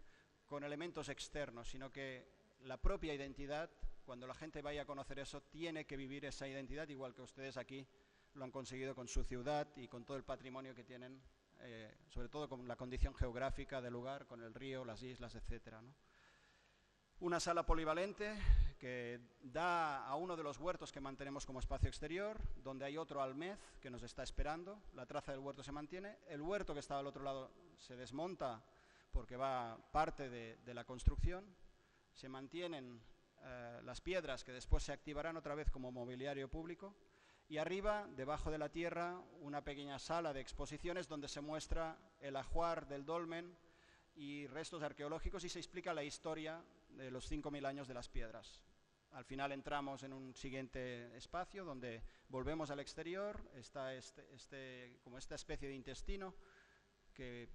con elementos externos, sino que la propia identidad, cuando la gente vaya a conocer eso, tiene que vivir esa identidad, igual que ustedes aquí lo han conseguido con su ciudad y con todo el patrimonio que tienen, sobre todo con la condición geográfica del lugar, con el río, las islas, etcétera, ¿no? Una sala polivalente que da a uno de los huertos que mantenemos como espacio exterior, donde hay otro almez que nos está esperando. La traza del huerto se mantiene. El huerto que estaba al otro lado se desmonta porque va parte de la construcción. Se mantienen las piedras que después se activarán otra vez como mobiliario público. Y arriba, debajo de la tierra, una pequeña sala de exposiciones donde se muestra el ajuar del dolmen y restos arqueológicos y se explica la historia de los 5.000 años de las piedras. Al final entramos en un siguiente espacio donde volvemos al exterior, está como esta especie de intestino que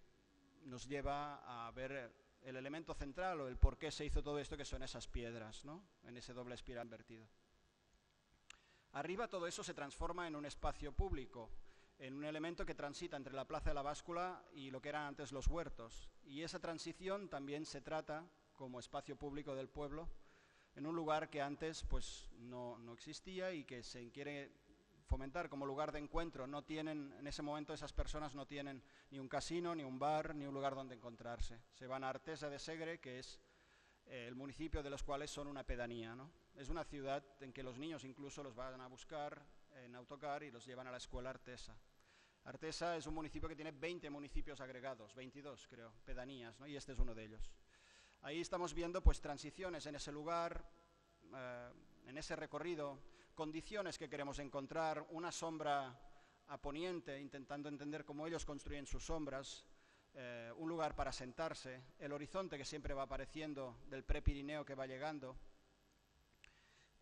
nos lleva a ver el elemento central o el por qué se hizo todo esto, que son esas piedras, ¿no? En ese doble espiral invertido. Arriba todo eso se transforma en un espacio público, en un elemento que transita entre la Plaza de la Báscula y lo que eran antes los huertos. Y esa transición también se trata como espacio público del pueblo, en un lugar que antes pues, no existía y que se quiere fomentar como lugar de encuentro. No tienen, en ese momento esas personas no tienen ni un casino, ni un bar, ni un lugar donde encontrarse. Se van a Artesa de Segre, que es el municipio de los cuales son una pedanía, ¿no? Es una ciudad en que los niños incluso los van a buscar en autocar y los llevan a la escuela Artesa. Artesa es un municipio que tiene 20 municipios agregados, 22 creo, pedanías, ¿no? Y este es uno de ellos. Ahí estamos viendo pues transiciones en ese lugar, en ese recorrido, condiciones que queremos encontrar, una sombra a poniente, intentando entender cómo ellos construyen sus sombras, un lugar para sentarse, el horizonte que siempre va apareciendo del Prepirineo que va llegando,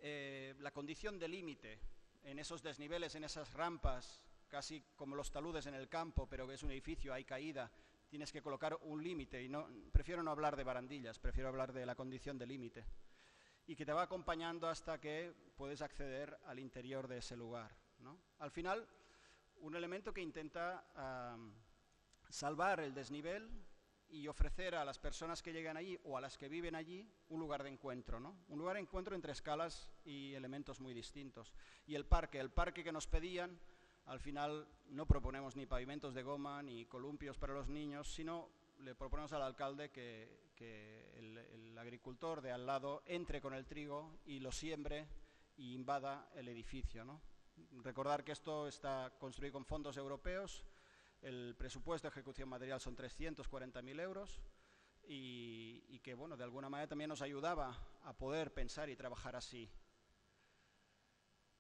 la condición de límite en esos desniveles, en esas rampas, casi como los taludes en el campo, pero que es un edificio, hay caída, tienes que colocar un límite, y prefiero no hablar de barandillas, prefiero hablar de la condición de límite, y que te va acompañando hasta que puedes acceder al interior de ese lugar, ¿no? Al final, un elemento que intenta salvar el desnivel y ofrecer a las personas que llegan allí o a las que viven allí un lugar de encuentro, ¿no? Un lugar de encuentro entre escalas y elementos muy distintos. Y el parque que nos pedían, al final no proponemos ni pavimentos de goma ni columpios para los niños, sino le proponemos al alcalde que el agricultor de al lado entre con el trigo y lo siembre y invada el edificio, ¿no? Recordar que esto está construido con fondos europeos, el presupuesto de ejecución material son 340.000 euros y que, bueno, de alguna manera también nos ayudaba a poder pensar y trabajar así.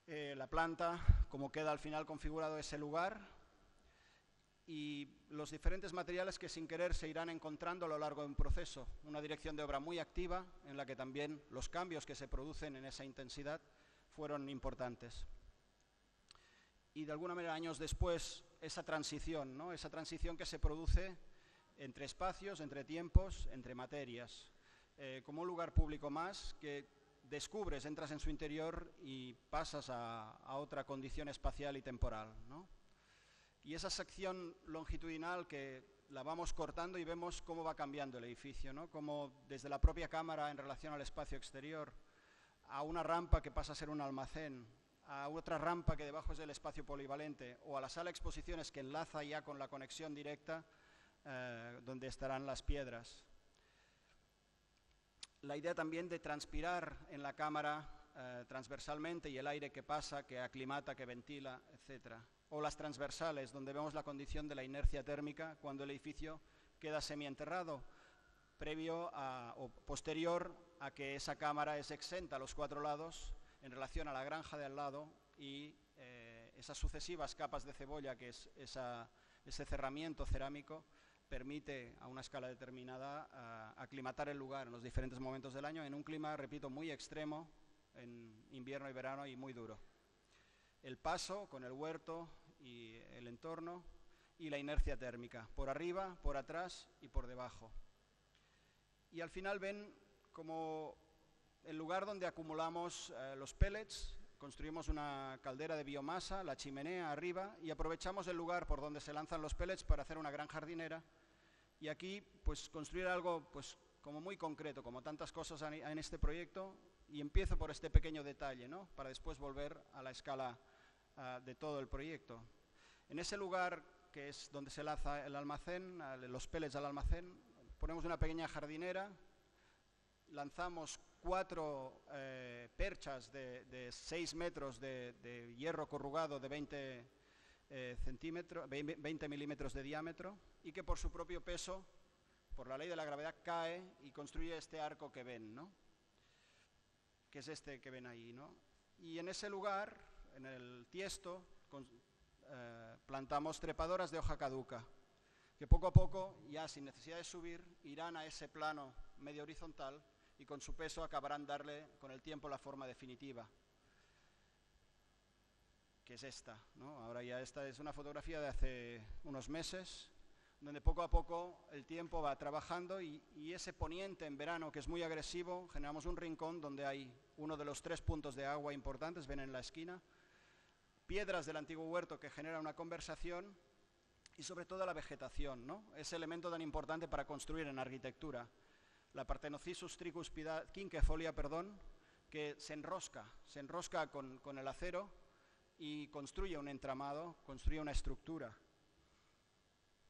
La planta, cómo queda al final configurado ese lugar y los diferentes materiales que sin querer se irán encontrando a lo largo de un proceso. Una dirección de obra muy activa en la que también los cambios que se producen en esa intensidad fueron importantes. Y de alguna manera años después esa transición, ¿no? Esa transición que se produce entre espacios, entre tiempos, entre materias, como un lugar público más que descubres, entras en su interior y pasas a otra condición espacial y temporal, ¿no? Y esa sección longitudinal que la vamos cortando y vemos cómo va cambiando el edificio, ¿no? Como desde la propia cámara en relación al espacio exterior, a una rampa que pasa a ser un almacén, a otra rampa que debajo es el espacio polivalente, o a la sala de exposiciones que enlaza ya con la conexión directa donde estarán las piedras. La idea también de transpirar en la cámara transversalmente y el aire que pasa, que aclimata, que ventila, etc. O las transversales, donde vemos la condición de la inercia térmica cuando el edificio queda semienterrado, previo o posterior a que esa cámara es exenta a los 4 lados en relación a la granja de al lado y esas sucesivas capas de cebolla, que es ese cerramiento cerámico, permite a una escala determinada aclimatar el lugar en los diferentes momentos del año en un clima, repito, muy extremo en invierno y verano y muy duro. El paso con el huerto y el entorno y la inercia térmica, por arriba, por atrás y por debajo. Y al final ven como el lugar donde acumulamos los pellets, construimos una caldera de biomasa, la chimenea arriba, y aprovechamos el lugar por donde se lanzan los pellets para hacer una gran jardinera. Y aquí, pues, construir algo, pues, como muy concreto, como tantas cosas en este proyecto, y empiezo por este pequeño detalle, ¿no? Para después volver a la escala de todo el proyecto. En ese lugar, que es donde se lanza el almacén, los pellets al almacén, ponemos una pequeña jardinera, lanzamos 4 perchas de 6 metros de hierro corrugado de 20 milímetros de diámetro y que por su propio peso, por la ley de la gravedad, cae y construye este arco que ven, ¿no? Que es este que ven ahí, ¿no? Y en ese lugar en el tiesto plantamos trepadoras de hoja caduca, que poco a poco, ya sin necesidad de subir, irán a ese plano medio horizontal y con su peso acabarán darle con el tiempo la forma definitiva, que es esta, ¿no? Ahora ya esta es una fotografía de hace unos meses, donde poco a poco el tiempo va trabajando y ese poniente en verano, que es muy agresivo, generamos un rincón donde hay uno de los 3 puntos de agua importantes, ven en la esquina, piedras del antiguo huerto que generan una conversación y sobre todo la vegetación, ¿no? Ese elemento tan importante para construir en arquitectura. La Parthenocissus quinquefolia, que se enrosca con el acero y construye un entramado, construye una estructura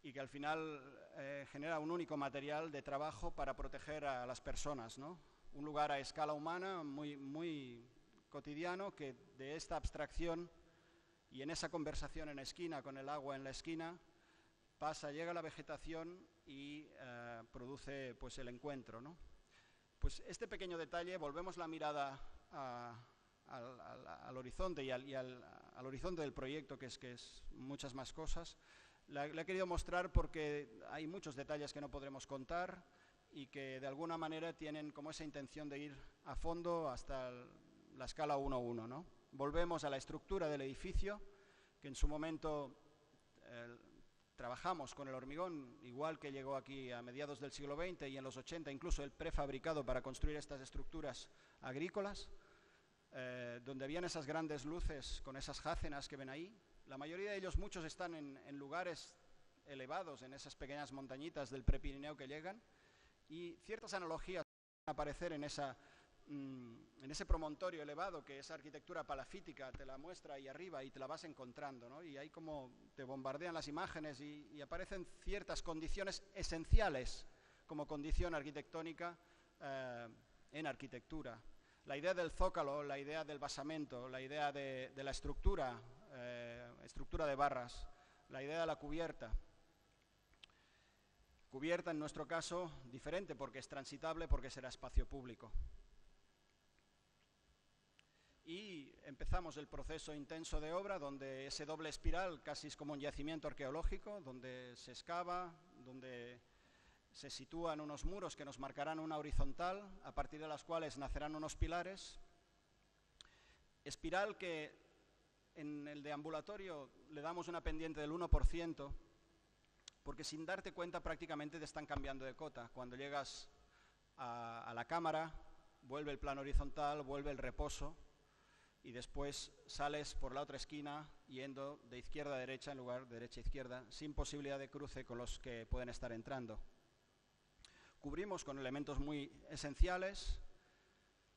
y que al final genera un único material de trabajo para proteger a las personas, ¿no? Un lugar a escala humana muy, muy cotidiano que de esta abstracción y en esa conversación en la esquina, con el agua en la esquina, llega la vegetación y produce pues, el encuentro, ¿no? Pues este pequeño detalle, volvemos la mirada al horizonte y al horizonte del proyecto, que es muchas más cosas. Le he querido mostrar porque hay muchos detalles que no podremos contar y que de alguna manera tienen como esa intención de ir a fondo hasta la escala 1:1, ¿no? Volvemos a la estructura del edificio, que en su momento trabajamos con el hormigón, igual que llegó aquí a mediados del siglo XX y en los 80 incluso el prefabricado para construir estas estructuras agrícolas, donde habían esas grandes luces con esas jácenas que ven ahí. La mayoría de ellos, muchos están en lugares elevados, en esas pequeñas montañitas del Prepirineo que llegan, y ciertas analogías van a aparecer en ese promontorio elevado, que esa arquitectura palafítica te la muestra ahí arriba y te la vas encontrando, ¿no? Y ahí como te bombardean las imágenes y aparecen ciertas condiciones esenciales como condición arquitectónica en arquitectura. La idea del zócalo, la idea del basamento, la idea de la estructura de barras, la idea de la cubierta. Cubierta en nuestro caso diferente porque es transitable, porque será espacio público. Y empezamos el proceso intenso de obra, donde ese doble espiral casi es como un yacimiento arqueológico, donde se excava, donde se sitúan unos muros que nos marcarán una horizontal, a partir de las cuales nacerán unos pilares. Espiral que en el deambulatorio le damos una pendiente del 1%, porque sin darte cuenta prácticamente te están cambiando de cota. Cuando llegas a la cámara, vuelve el plano horizontal, vuelve el reposo, y después sales por la otra esquina yendo de izquierda a derecha en lugar de derecha a izquierda, sin posibilidad de cruce con los que pueden estar entrando. Cubrimos con elementos muy esenciales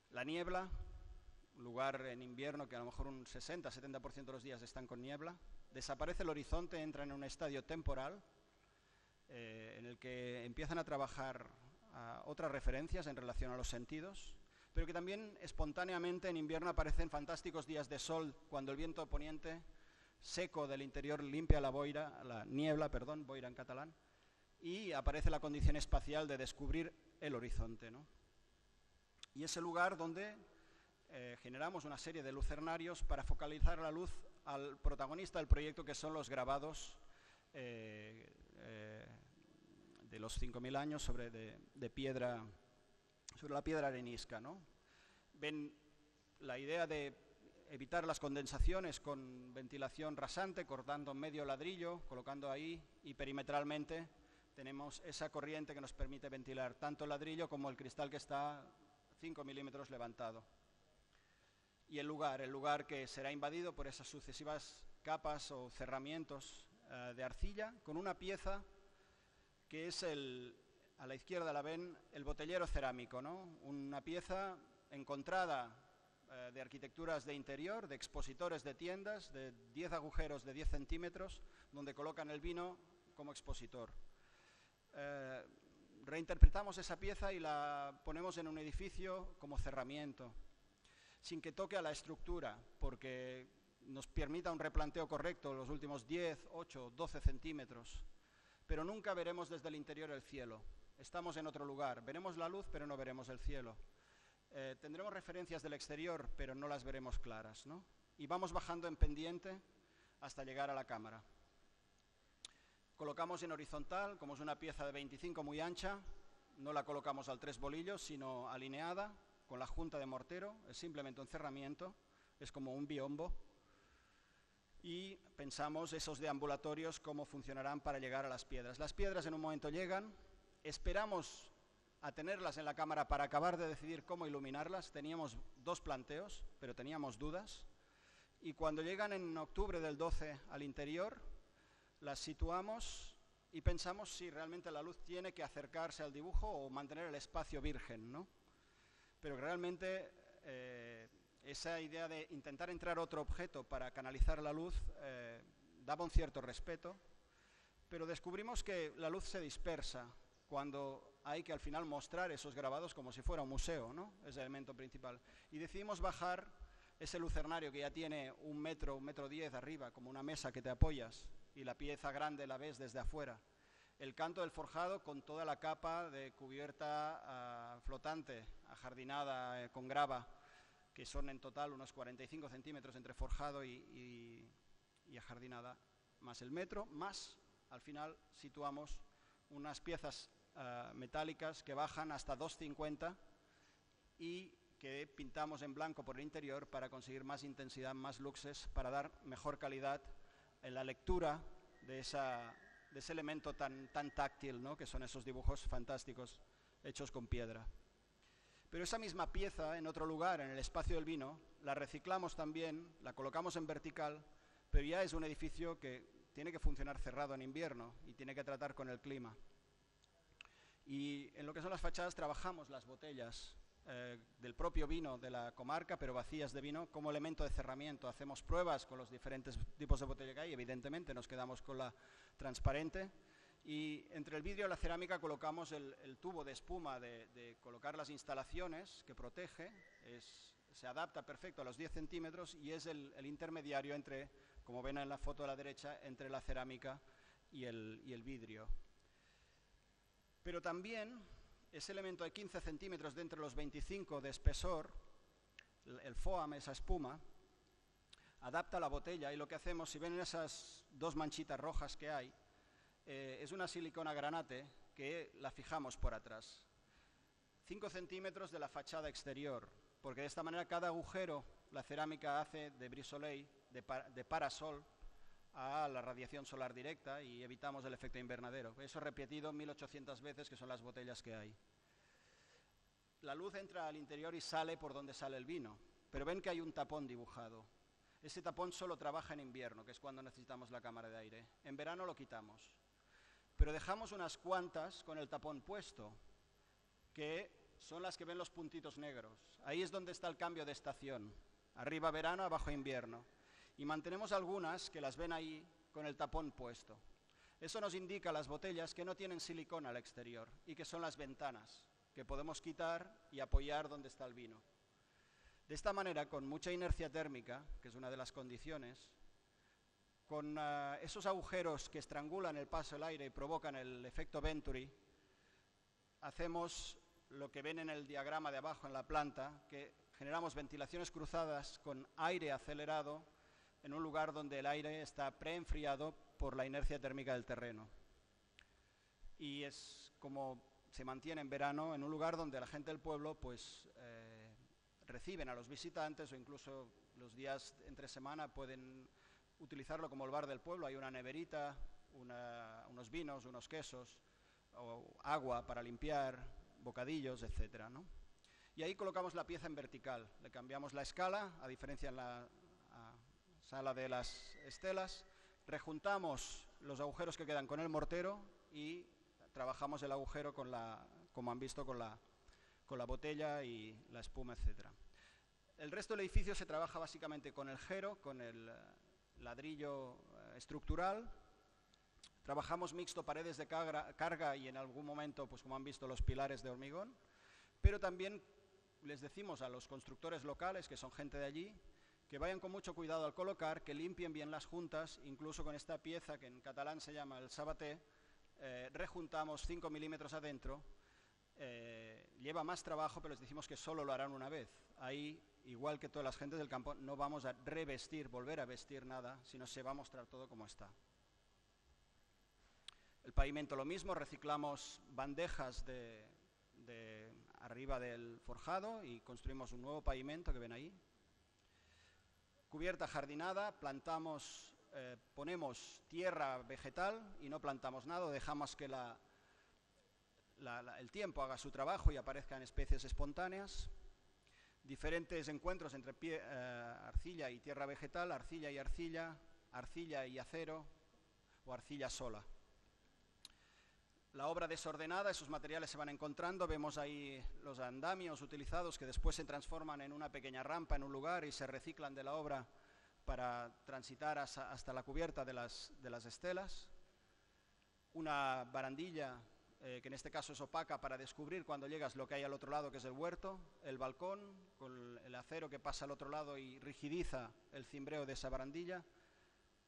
la niebla, un lugar en invierno que a lo mejor un 60-70% de los días están con niebla. Desaparece el horizonte, entra en un estadio temporal en el que empiezan a trabajar otras referencias en relación a los sentidos, pero que también espontáneamente en invierno aparecen fantásticos días de sol cuando el viento poniente seco del interior limpia la niebla, boira en catalán, y aparece la condición espacial de descubrir el horizonte, ¿no? Y ese lugar donde generamos una serie de lucernarios para focalizar la luz al protagonista del proyecto, que son los grabados de los 5.000 años sobre la piedra arenisca, ¿no? Ven la idea de evitar las condensaciones con ventilación rasante, cortando medio ladrillo, colocando ahí, y perimetralmente tenemos esa corriente que nos permite ventilar tanto el ladrillo como el cristal que está 5 milímetros levantado. Y el lugar que será invadido por esas sucesivas capas o cerramientos de arcilla, con una pieza que es a la izquierda la ven, el botellero cerámico, ¿no? Una pieza encontrada de arquitecturas de interior, de expositores de tiendas, de 10 agujeros de 10 centímetros, donde colocan el vino como expositor. Reinterpretamos esa pieza y la ponemos en un edificio como cerramiento, sin que toque a la estructura, porque nos permita un replanteo correcto los últimos 10, 8, 12 centímetros. Pero nunca veremos desde el interior el cielo. Estamos en otro lugar. Veremos la luz, pero no veremos el cielo. Tendremos referencias del exterior, pero no las veremos claras, ¿no? y vamos bajando en pendiente hasta llegar a la cámara. Colocamos en horizontal, como es una pieza de 25 muy ancha, no la colocamos al 3 bolillos, sino alineada con la junta de mortero, es simplemente un cerramiento, es como un biombo, y pensamos esos deambulatorios cómo funcionarán para llegar a las piedras. Las piedras en un momento llegan, esperamos a tenerlas en la cámara para acabar de decidir cómo iluminarlas. Teníamos 2 planteos, pero teníamos dudas. Y cuando llegan en octubre del 12 al interior, las situamos y pensamos si realmente la luz tiene que acercarse al dibujo o mantener el espacio virgen, ¿no? Pero realmente esa idea de intentar entrar otro objeto para canalizar la luz daba un cierto respeto, pero descubrimos que la luz se dispersa cuando hay que al final mostrar esos grabados como si fuera un museo, ¿no? Es el elemento principal. Y decidimos bajar ese lucernario que ya tiene 1 metro, 1,10 m arriba, como una mesa que te apoyas, y la pieza grande la ves desde afuera. El canto del forjado con toda la capa de cubierta flotante, ajardinada con grava, que son en total unos 45 centímetros entre forjado y ajardinada, más el metro, más al final situamos unas piezas metálicas que bajan hasta 2,50 y que pintamos en blanco por el interior para conseguir más intensidad, más luxes, para dar mejor calidad en la lectura de ese elemento tan táctil, ¿no? Que son esos dibujos fantásticos hechos con piedra. Pero esa misma pieza, en otro lugar, en el espacio del vino, la reciclamos también, la colocamos en vertical, pero ya es un edificio que tiene que funcionar cerrado en invierno y tiene que tratar con el clima. Y en lo que son las fachadas trabajamos las botellas del propio vino de la comarca, pero vacías de vino, como elemento de cerramiento. Hacemos pruebas con los diferentes tipos de botella que hay, evidentemente nos quedamos con la transparente, y entre el vidrio y la cerámica colocamos el tubo de espuma de colocar las instalaciones que protege, se adapta perfecto a los 10 centímetros y es el intermediario entre, como ven en la foto a la derecha, entre la cerámica y el vidrio. Pero también ese elemento de 15 centímetros de entre los 25 de espesor, el foam, esa espuma, adapta la botella, y lo que hacemos, si ven esas 2 manchitas rojas que hay, es una silicona granate que la fijamos por atrás. 5 centímetros de la fachada exterior, porque de esta manera cada agujero la cerámica hace de brise-soleil, de parasol, a la radiación solar directa, y evitamos el efecto invernadero. Eso repetido 1800 veces, que son las botellas que hay. La luz entra al interior y sale por donde sale el vino, pero ven que hay un tapón dibujado. Ese tapón solo trabaja en invierno, que es cuando necesitamos la cámara de aire. En verano lo quitamos. Pero dejamos unas cuantas con el tapón puesto, que son las que ven los puntitos negros. Ahí es donde está el cambio de estación. Arriba verano, abajo invierno. Y mantenemos algunas que las ven ahí con el tapón puesto. Eso nos indica las botellas que no tienen silicona al exterior y que son las ventanas, que podemos quitar y apoyar donde está el vino. De esta manera, con mucha inercia térmica, que es una de las condiciones, con esos agujeros que estrangulan el paso del aire y provocan el efecto Venturi, hacemos lo que ven en el diagrama de abajo en la planta, que generamos ventilaciones cruzadas con aire acelerado en un lugar donde el aire está preenfriado por la inercia térmica del terreno. Y es como se mantiene en verano en un lugar donde la gente del pueblo pues reciben a los visitantes, o incluso los días entre semana pueden utilizarlo como el bar del pueblo. Hay una neverita, unos vinos, unos quesos, o agua para limpiar, bocadillos, etcétera, ¿no? Y ahí colocamos la pieza en vertical, le cambiamos la escala, a diferencia en la sala de las estelas, rejuntamos los agujeros que quedan con el mortero y trabajamos el agujero como han visto, con la botella y la espuma, etcétera. El resto del edificio se trabaja básicamente con el jero, con el ladrillo estructural. Trabajamos mixto paredes de carga y en algún momento, pues como han visto, los pilares de hormigón, pero también les decimos a los constructores locales, que son gente de allí, que vayan con mucho cuidado al colocar, que limpien bien las juntas, incluso con esta pieza que en catalán se llama el sabaté, rejuntamos 5 milímetros adentro, lleva más trabajo, pero les decimos que solo lo harán una vez. Ahí, igual que todas las gentes del campo, no vamos a revestir, volver a vestir nada, sino se va a mostrar todo como está. El pavimento lo mismo, reciclamos bandejas de arriba del forjado y construimos un nuevo pavimento que ven ahí. Cubierta jardinada, plantamos, ponemos tierra vegetal y no plantamos nada, dejamos que el tiempo haga su trabajo y aparezcan especies espontáneas. Diferentes encuentros entre arcilla y tierra vegetal, arcilla y arcilla, arcilla y acero o arcilla sola. La obra desordenada, esos materiales se van encontrando, vemos ahí los andamios utilizados que después se transforman en una pequeña rampa en un lugar y se reciclan de la obra para transitar hasta la cubierta de las estelas. Una barandilla que en este caso es opaca para descubrir cuando llegas lo que hay al otro lado, que es el huerto, el balcón con el acero que pasa al otro lado y rigidiza el cimbreo de esa barandilla.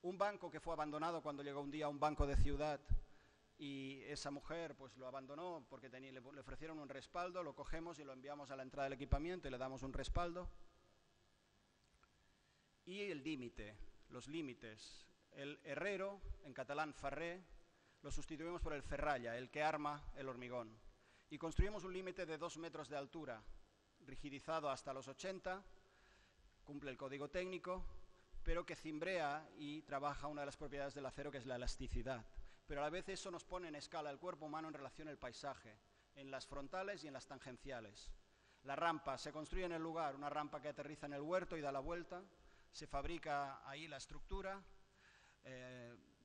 Un banco que fue abandonado cuando llegó un día, un banco de ciudad, y esa mujer pues lo abandonó porque le ofrecieron un respaldo, lo cogemos y lo enviamos a la entrada del equipamiento y le damos un respaldo. Y el límite, los límites. El herrero, en catalán ferrer, lo sustituimos por el ferralla, el que arma el hormigón. Y construimos un límite de 2 metros de altura, rigidizado hasta los 80, cumple el código técnico, pero que cimbrea y trabaja una de las propiedades del acero, que es la elasticidad. Pero a la vez eso nos pone en escala el cuerpo humano en relación al paisaje, en las frontales y en las tangenciales. La rampa se construye en el lugar, una rampa que aterriza en el huerto y da la vuelta, se fabrica ahí la estructura,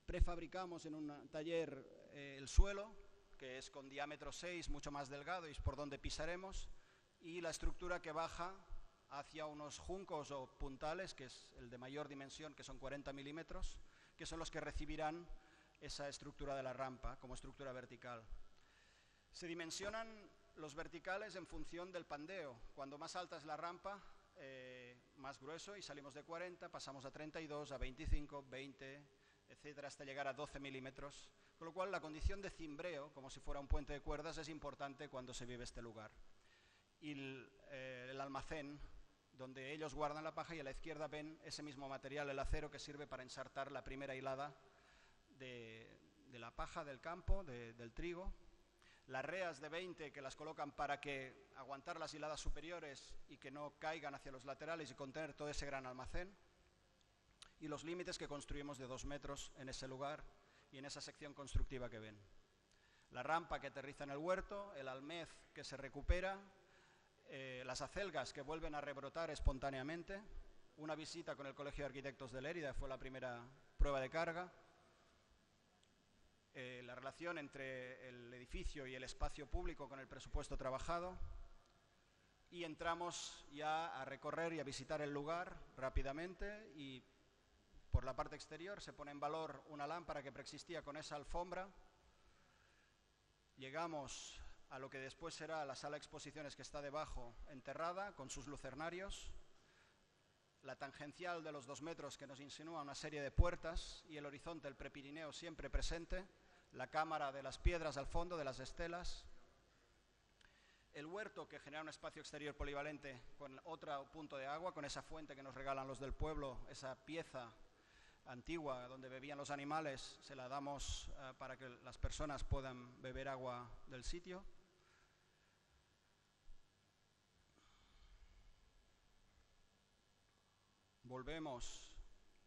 prefabricamos en un taller el suelo, que es con diámetro 6, mucho más delgado y es por donde pisaremos, y la estructura que baja hacia unos juncos o puntales, que es el de mayor dimensión, que son 40 milímetros, que son los que recibirán esa estructura de la rampa como estructura vertical. Se dimensionan los verticales en función del pandeo. Cuando más alta es la rampa, más grueso, y salimos de 40, pasamos a 32, a 25, 20, etcétera, hasta llegar a 12 milímetros. Con lo cual la condición de cimbreo, como si fuera un puente de cuerdas, es importante cuando se vive este lugar. Y el almacén, donde ellos guardan la paja, y a la izquierda ven ese mismo material, el acero, que sirve para ensartar la primera hilada de la paja del campo, del trigo. Las reas de 20 que las colocan para que aguantar las hiladas superiores y que no caigan hacia los laterales y contener todo ese gran almacén. Y los límites que construimos de 2 metros en ese lugar y en esa sección constructiva que ven. La rampa que aterriza en el huerto, el almez que se recupera, las acelgas que vuelven a rebrotar espontáneamente. Una visita con el Colegio de Arquitectos de Lérida fue la primera prueba de carga. La relación entre el edificio y el espacio público con el presupuesto trabajado, y entramos ya a recorrer y a visitar el lugar rápidamente, y por la parte exterior se pone en valor una lámpara que preexistía con esa alfombra. Llegamos a lo que después será la sala de exposiciones, que está debajo, enterrada, con sus lucernarios, la tangencial de los 2 metros que nos insinúa una serie de puertas, y el horizonte, el Prepirineo siempre presente, la cámara de las piedras al fondo, de las estelas, el huerto que genera un espacio exterior polivalente con otro punto de agua, con esa fuente que nos regalan los del pueblo, esa pieza antigua donde bebían los animales, se la damos para que las personas puedan beber agua del sitio. Volvemos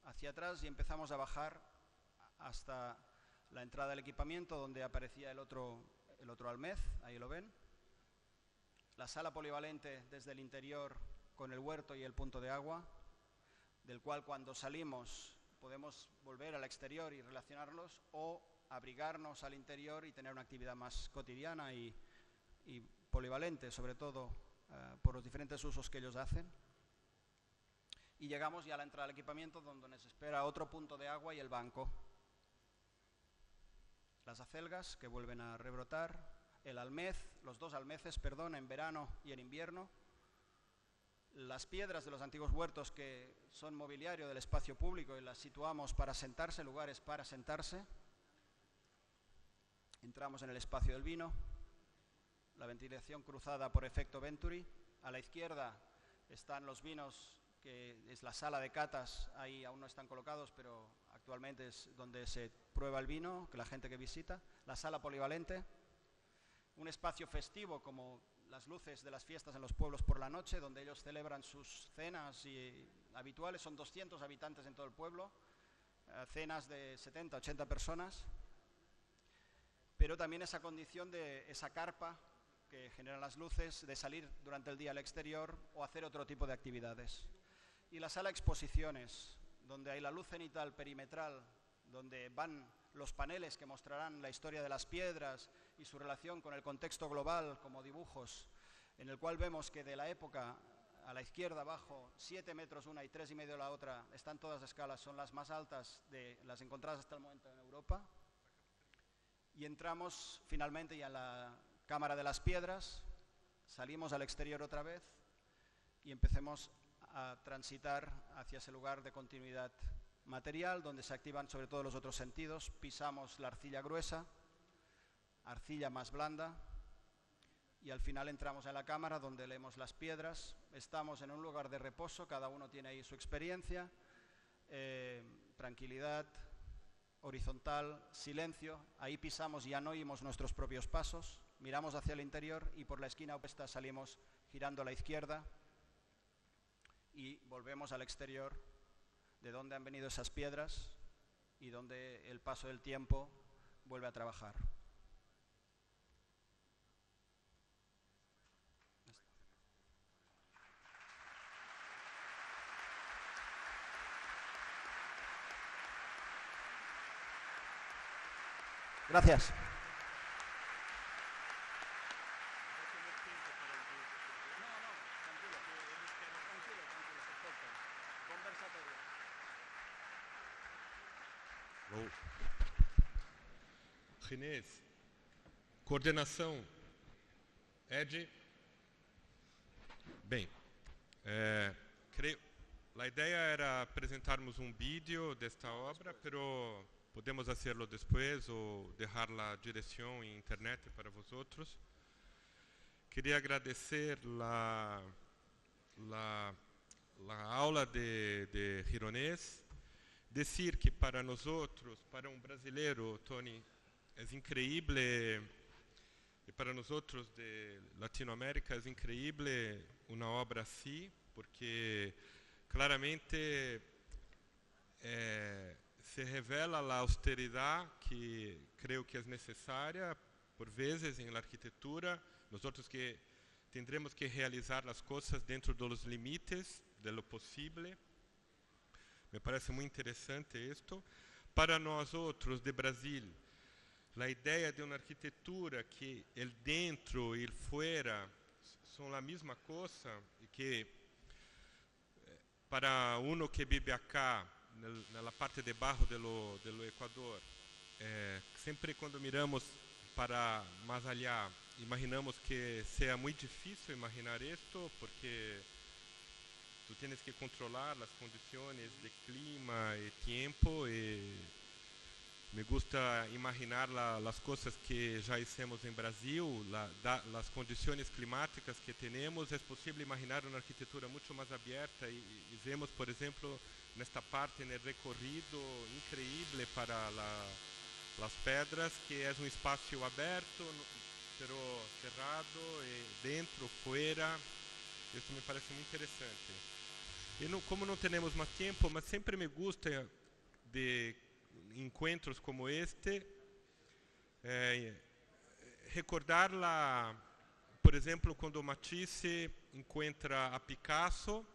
hacia atrás y empezamos a bajar hasta la entrada del equipamiento, donde aparecía el otro almez, ahí lo ven. La sala polivalente desde el interior con el huerto y el punto de agua, del cual cuando salimos podemos volver al exterior y relacionarlos, o abrigarnos al interior y tener una actividad más cotidiana y polivalente, sobre todo por los diferentes usos que ellos hacen. Y llegamos ya a la entrada del equipamiento, donde nos espera otro punto de agua y el banco. Las acelgas que vuelven a rebrotar, el almez, los 2 almeces, perdón, en verano y en invierno. Las piedras de los antiguos huertos, que son mobiliario del espacio público, y las situamos para sentarse, lugares para sentarse. Entramos en el espacio del vino. la ventilación cruzada por efecto Venturi. A la izquierda están los vinos, que es la sala de catas, ahí aún no están colocados, pero actualmente es donde se prueba el vino, que la gente que visita. La sala polivalente, un espacio festivo como las luces de las fiestas en los pueblos por la noche, donde ellos celebran sus cenas habituales. Son 200 habitantes en todo el pueblo, cenas de 70, 80 personas, pero también esa condición de esa carpa que generan las luces, de salir durante el día al exterior o hacer otro tipo de actividades. Y la sala exposiciones, donde hay la luz cenital perimetral, donde van los paneles que mostrarán la historia de las piedras y su relación con el contexto global como dibujos, en el cual vemos que de la época a la izquierda abajo, 7 metros una y 3,5 la otra, están todas escalas, son las más altas de las encontradas hasta el momento en Europa. Y entramos finalmente ya en la Cámara de las Piedras, salimos al exterior otra vez y empecemos a transitar hacia ese lugar de continuidad material, donde se activan sobre todo los otros sentidos. Pisamos la arcilla gruesa, arcilla más blanda, y al final entramos en la cámara donde leemos las piedras. Estamos en un lugar de reposo, cada uno tiene ahí su experiencia, tranquilidad, horizontal, silencio. Ahí pisamos y ya no oímos nuestros propios pasos, miramos hacia el interior y por la esquina opuesta salimos girando a la izquierda y volvemos al exterior, de donde han venido esas piedras y donde el paso del tiempo vuelve a trabajar. Gracias. Rinês, coordenação, Ed. Bem, creio, a ideia era apresentarmos um vídeo desta obra, pero podemos hacerlo depois ou deixar a direção em internet para vosotros. Queria agradecer a aula de Gironés. Dizer que para nós, para um brasileiro, Tony, é incrível, e para nós de Latinoamérica é incrível uma obra assim, porque claramente se revela a austeridade que creio que é necessária por vezes em la arquitetura. Nós que tendremos que realizar as coisas dentro dos limites de lo possível. Me parece muito interessante isto. Para nós de Brasil, a ideia de uma arquitetura que el dentro e el fuera são a mesma coisa, e que para uno que vive acá, na parte de baixo do Equador, sempre quando miramos para mais allá, imaginamos que seja muito difícil imaginar isto, porque tu tienes que controlar as condições de clima e tempo, e me gusta imaginar as coisas que já hicimos em Brasil, as condições climáticas que temos. É possível imaginar uma arquitetura muito mais aberta e vemos, por exemplo, nesta parte, no recorrido incrível para as pedras, que é um espaço aberto, pero cerrado, e dentro, fora. Isso me parece muito interessante. E como não temos mais tempo, mas sempre me gusta de encontros como este, recordar por exemplo, quando Matisse encontra a Picasso,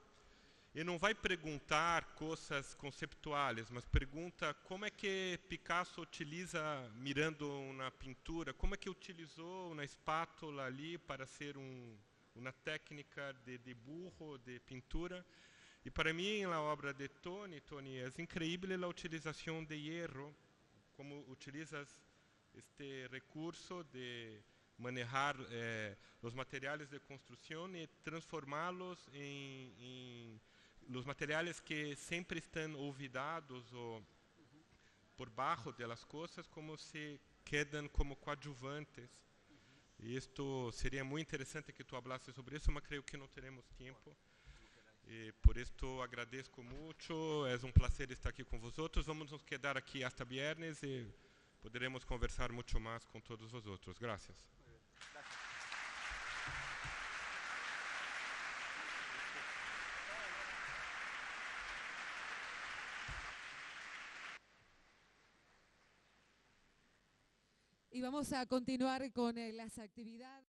e não vai perguntar coisas conceptuais, mas pergunta como é que Picasso utiliza, mirando uma pintura, como é que utilizou uma espátula ali para ser uma técnica de dibujo, de pintura. E para mim, na obra de Tony, é incrível a utilização de hierro, como utilizas este recurso de manejar os materiais de construção e transformá-los em os materiais que sempre estão olvidados ou por baixo das coisas, como se quedam como coadjuvantes E isto seria muito interessante que tu hablasse sobre isso, mas creio que não teremos tempo. E por isso agradeço muito, é um prazer estar aqui com vosotros. Vamos nos quedar aqui hasta viernes e poderemos conversar muito mais com todos os outros. Gracias. Y vamos a continuar con las actividades.